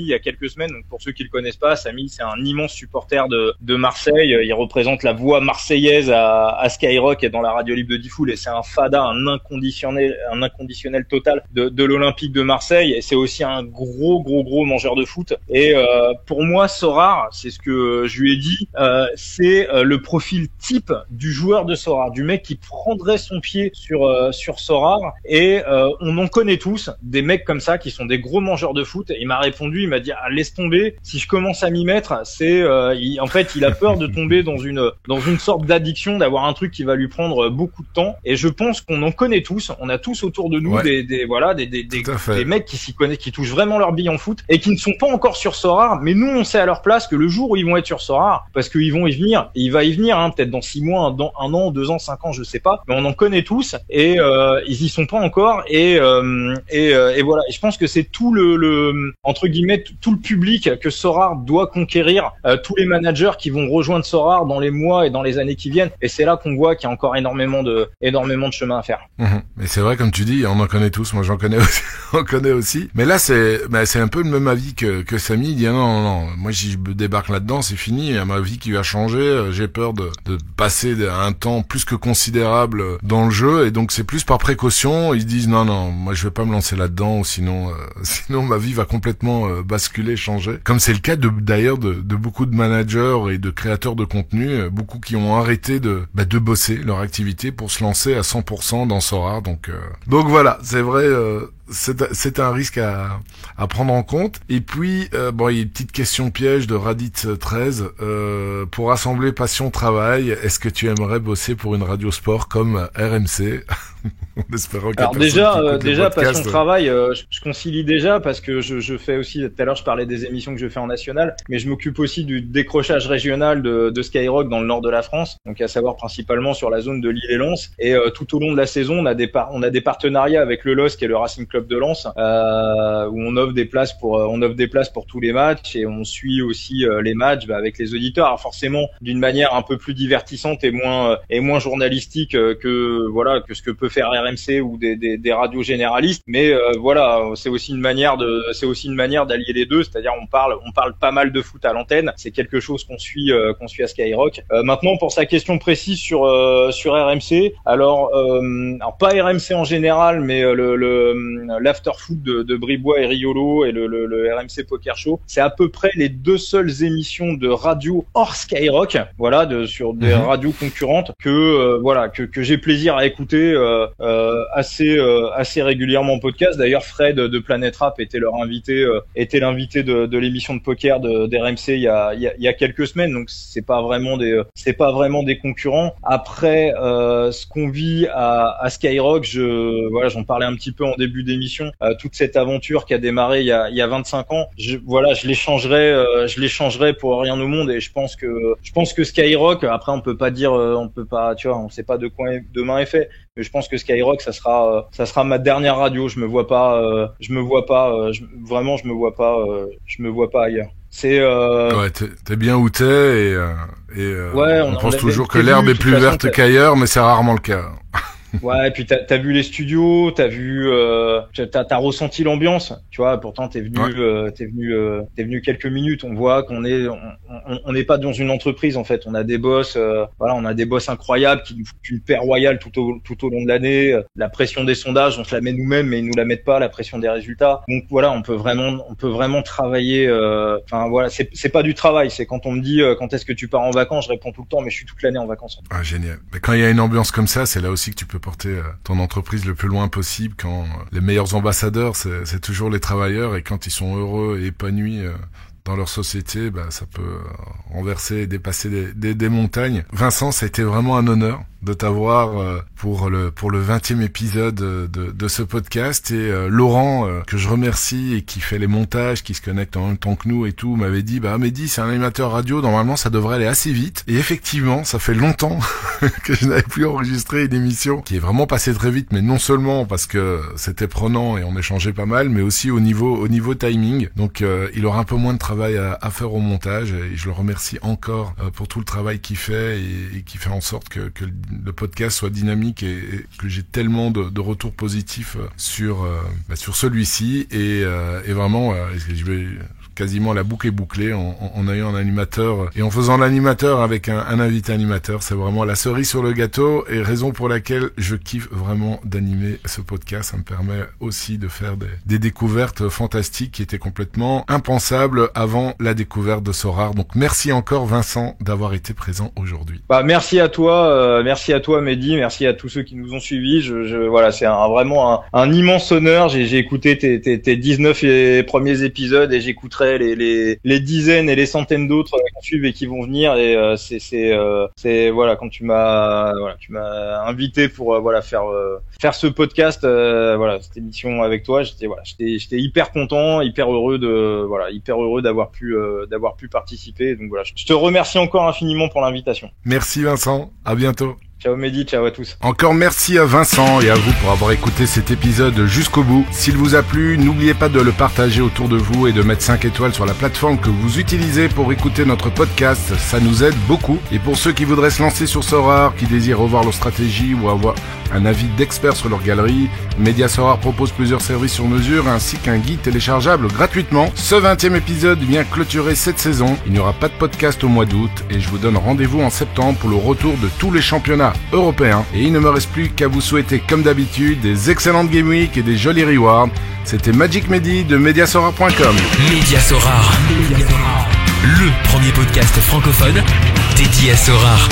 y a quelques semaines. Donc pour ceux qui le connaissent pas, Samy, c'est un immense supporter de Marseille. Il représente la voix marseillaise à Skyrock et dans la radio libre de Diffoul, et c'est un fada, un inconditionnel total de l'Olympique de Marseille. Et c'est aussi un gros mangeur de foot. Et pour moi, Sorare, c'est ce que je lui ai dit, c'est le profil type du joueur de Sorare, du mec qui prendrait son pied sur Sorare. Et on en connaît tous des mecs comme ça qui sont des gros mangeurs de foot. Et il m'a répondu, il m'a dit laisse tomber, si je commence à m'y mettre, en fait il a peur de tomber dans une sorte d'addiction, d'avoir un truc qui va lui prendre beaucoup de temps. Et je pense qu'on en connaît tous, on a tous autour de nous des mecs qui s'y connaissent, qui touchent vraiment leur bille en foot et qui ne sont pas encore sur Sorare, mais nous on sait à leur place que le jour où ils vont être sur Sorare, parce qu'ils vont y venir, et il va y venir peut-être dans 6 mois, dans 1 an, 2 ans, 5 ans, je sais pas, mais on en connaît tous, et ils y sont pas encore, et voilà. Et je pense que c'est tout le entre guillemets tout le public que Sorare doit conquérir, tous les managers qui vont rejoindre Sorare dans les mois et dans les années qui viennent, et c'est là qu'on voit qu'il y a encore énormément de chemin à faire. Mais c'est vrai, comme tu dis, on en connaît tous, moi j'en connais aussi, on connaît aussi. Mais là c'est un peu le même avis que Samy. Il dit non, moi si je débarque là-dedans, c'est fini, il y a ma vie qui va changer, j'ai peur de passer un temps plus que considérable dans le jeu, et donc c'est plus par précaution. Ils disent non, moi je vais pas me lancer là-dedans, ou sinon ma vie va complètement basculer, changer. Comme c'est le cas d'ailleurs de beaucoup de managers et de créateurs de contenu, beaucoup qui ont arrêté de bosser leur activité pour se lancer à 100% dans Sorare. Donc voilà, c'est vrai. C'est un risque à prendre en compte. Et puis il y a une petite question piège de Radit 13. Pour rassembler passion travail, est-ce que tu aimerais bosser pour une radio sport comme RMC? En espérant qu'il y ait Alors déjà passion travail, je concilie déjà, parce que je fais aussi, tout à l'heure je parlais des émissions que je fais en national, mais je m'occupe aussi du décrochage régional de Skyrock dans le nord de la France, donc à savoir principalement sur la zone de Lille et Lens. Et tout au long de la saison, on a des partenariats avec le LOSC et le Racing Club de Lens, où on offre des places pour tous les matchs, et on suit aussi les matchs avec les auditeurs. Alors forcément d'une manière un peu plus divertissante et moins journalistique que ce que peut faire RMC ou des radios généralistes, mais c'est aussi une manière d'allier les deux, c'est-à-dire on parle pas mal de foot à l'antenne, c'est quelque chose qu'on suit à Skyrock. Maintenant pour sa question précise sur RMC, alors pas RMC en général, mais l'after foot de Bribois et Riolo et le RMC Poker Show, c'est à peu près les deux seules émissions de radio hors Skyrock, sur des radios concurrentes que j'ai plaisir à écouter assez régulièrement en podcast. D'ailleurs Fred de Planet Rap était l'invité de l'émission de poker d'RMC il y a quelques semaines, donc c'est pas vraiment des concurrents. Après ce qu'on vit à Skyrock, j'en parlais un petit peu en début d'émission, toute cette aventure qui a démarré il y a 25 ans, je l'échangerais pour rien au monde. Et je pense que Skyrock, après on peut pas, tu vois, on sait pas de quoi demain est fait, mais je pense que Skyrock ça sera ma dernière radio. Je me vois pas ailleurs. C'est ouais, t'es bien où t'es, et on pense toujours que l'herbe est plus verte qu'ailleurs, mais c'est rarement le cas. Ouais, et puis t'as vu les studios, t'as t'as ressenti l'ambiance, tu vois. Pourtant t'es venu quelques minutes. On voit qu'on n'est pas dans une entreprise en fait. On a des boss, on a des boss incroyables qui nous foutent une paire royale tout au long de l'année. La pression des sondages, on se la met nous-mêmes, mais ils nous la mettent pas. La pression des résultats. Donc voilà, on peut vraiment travailler. C'est pas du travail. C'est quand on me dit quand est-ce que tu pars en vacances, je réponds tout le temps, mais je suis toute l'année en vacances. Ah génial. Mais quand il y a une ambiance comme ça, c'est là aussi que tu peux porter ton entreprise le plus loin possible quand les meilleurs ambassadeurs, c'est toujours les travailleurs, et quand ils sont heureux et épanouis dans leur société, ça peut renverser et dépasser des montagnes. Vincent, ça a été vraiment un honneur de t'avoir pour le 20e épisode de ce podcast, et Laurent, que je remercie et qui fait les montages, qui se connecte en même temps que nous et tout, m'avait dit Mehdi, c'est un animateur radio, normalement ça devrait aller assez vite. Et effectivement, ça fait longtemps que je n'avais plus enregistré une émission qui est vraiment passée très vite, mais non seulement parce que c'était prenant et on échangeait pas mal, mais aussi au niveau timing. Donc il aura un peu moins de travail à faire au montage, et je le remercie encore pour tout le travail qu'il fait et qui fait en sorte que le podcast soit dynamique, et que j'ai tellement de retours positifs sur celui-ci, et vraiment je vais quasiment la boucle est bouclée en ayant un animateur et en faisant l'animateur avec un invité animateur. C'est vraiment la cerise sur le gâteau, et raison pour laquelle je kiffe vraiment d'animer ce podcast. Ça me permet aussi de faire des découvertes fantastiques qui étaient complètement impensables avant la découverte de Sorare. Donc merci encore Vincent d'avoir été présent aujourd'hui. Merci à toi, Mehdi, merci à tous ceux qui nous ont suivis. Voilà, c'est vraiment un immense honneur. J'ai écouté tes 19 premiers épisodes, et j'écouterai les dizaines et les centaines d'autres qui suivent et qui vont venir, et c'est voilà, quand tu m'as invité pour faire ce podcast, cette émission avec toi, j'étais hyper content, hyper heureux d'avoir pu participer. Donc voilà, je te remercie encore infiniment pour l'invitation. Merci Vincent, à bientôt. Ciao Mehdi, ciao à tous. Encore merci à Vincent et à vous pour avoir écouté cet épisode jusqu'au bout. S'il vous a plu, n'oubliez pas de le partager autour de vous et de mettre 5 étoiles sur la plateforme que vous utilisez pour écouter notre podcast. Ça nous aide beaucoup. Et pour ceux qui voudraient se lancer sur Sorare, qui désirent revoir leur stratégie ou avoir un avis d'expert sur leur galerie, Media Sorare propose plusieurs services sur mesure ainsi qu'un guide téléchargeable gratuitement. Ce 20e épisode vient clôturer cette saison. Il n'y aura pas de podcast au mois d'août, et je vous donne rendez-vous en septembre pour le retour de tous les championnats européens. Et il ne me reste plus qu'à vous souhaiter comme d'habitude des excellentes Game Week et des jolis rewards. C'était Magic Mehdi de Mediasorare.com. Media Sorare, le premier podcast francophone dédié à Sorare.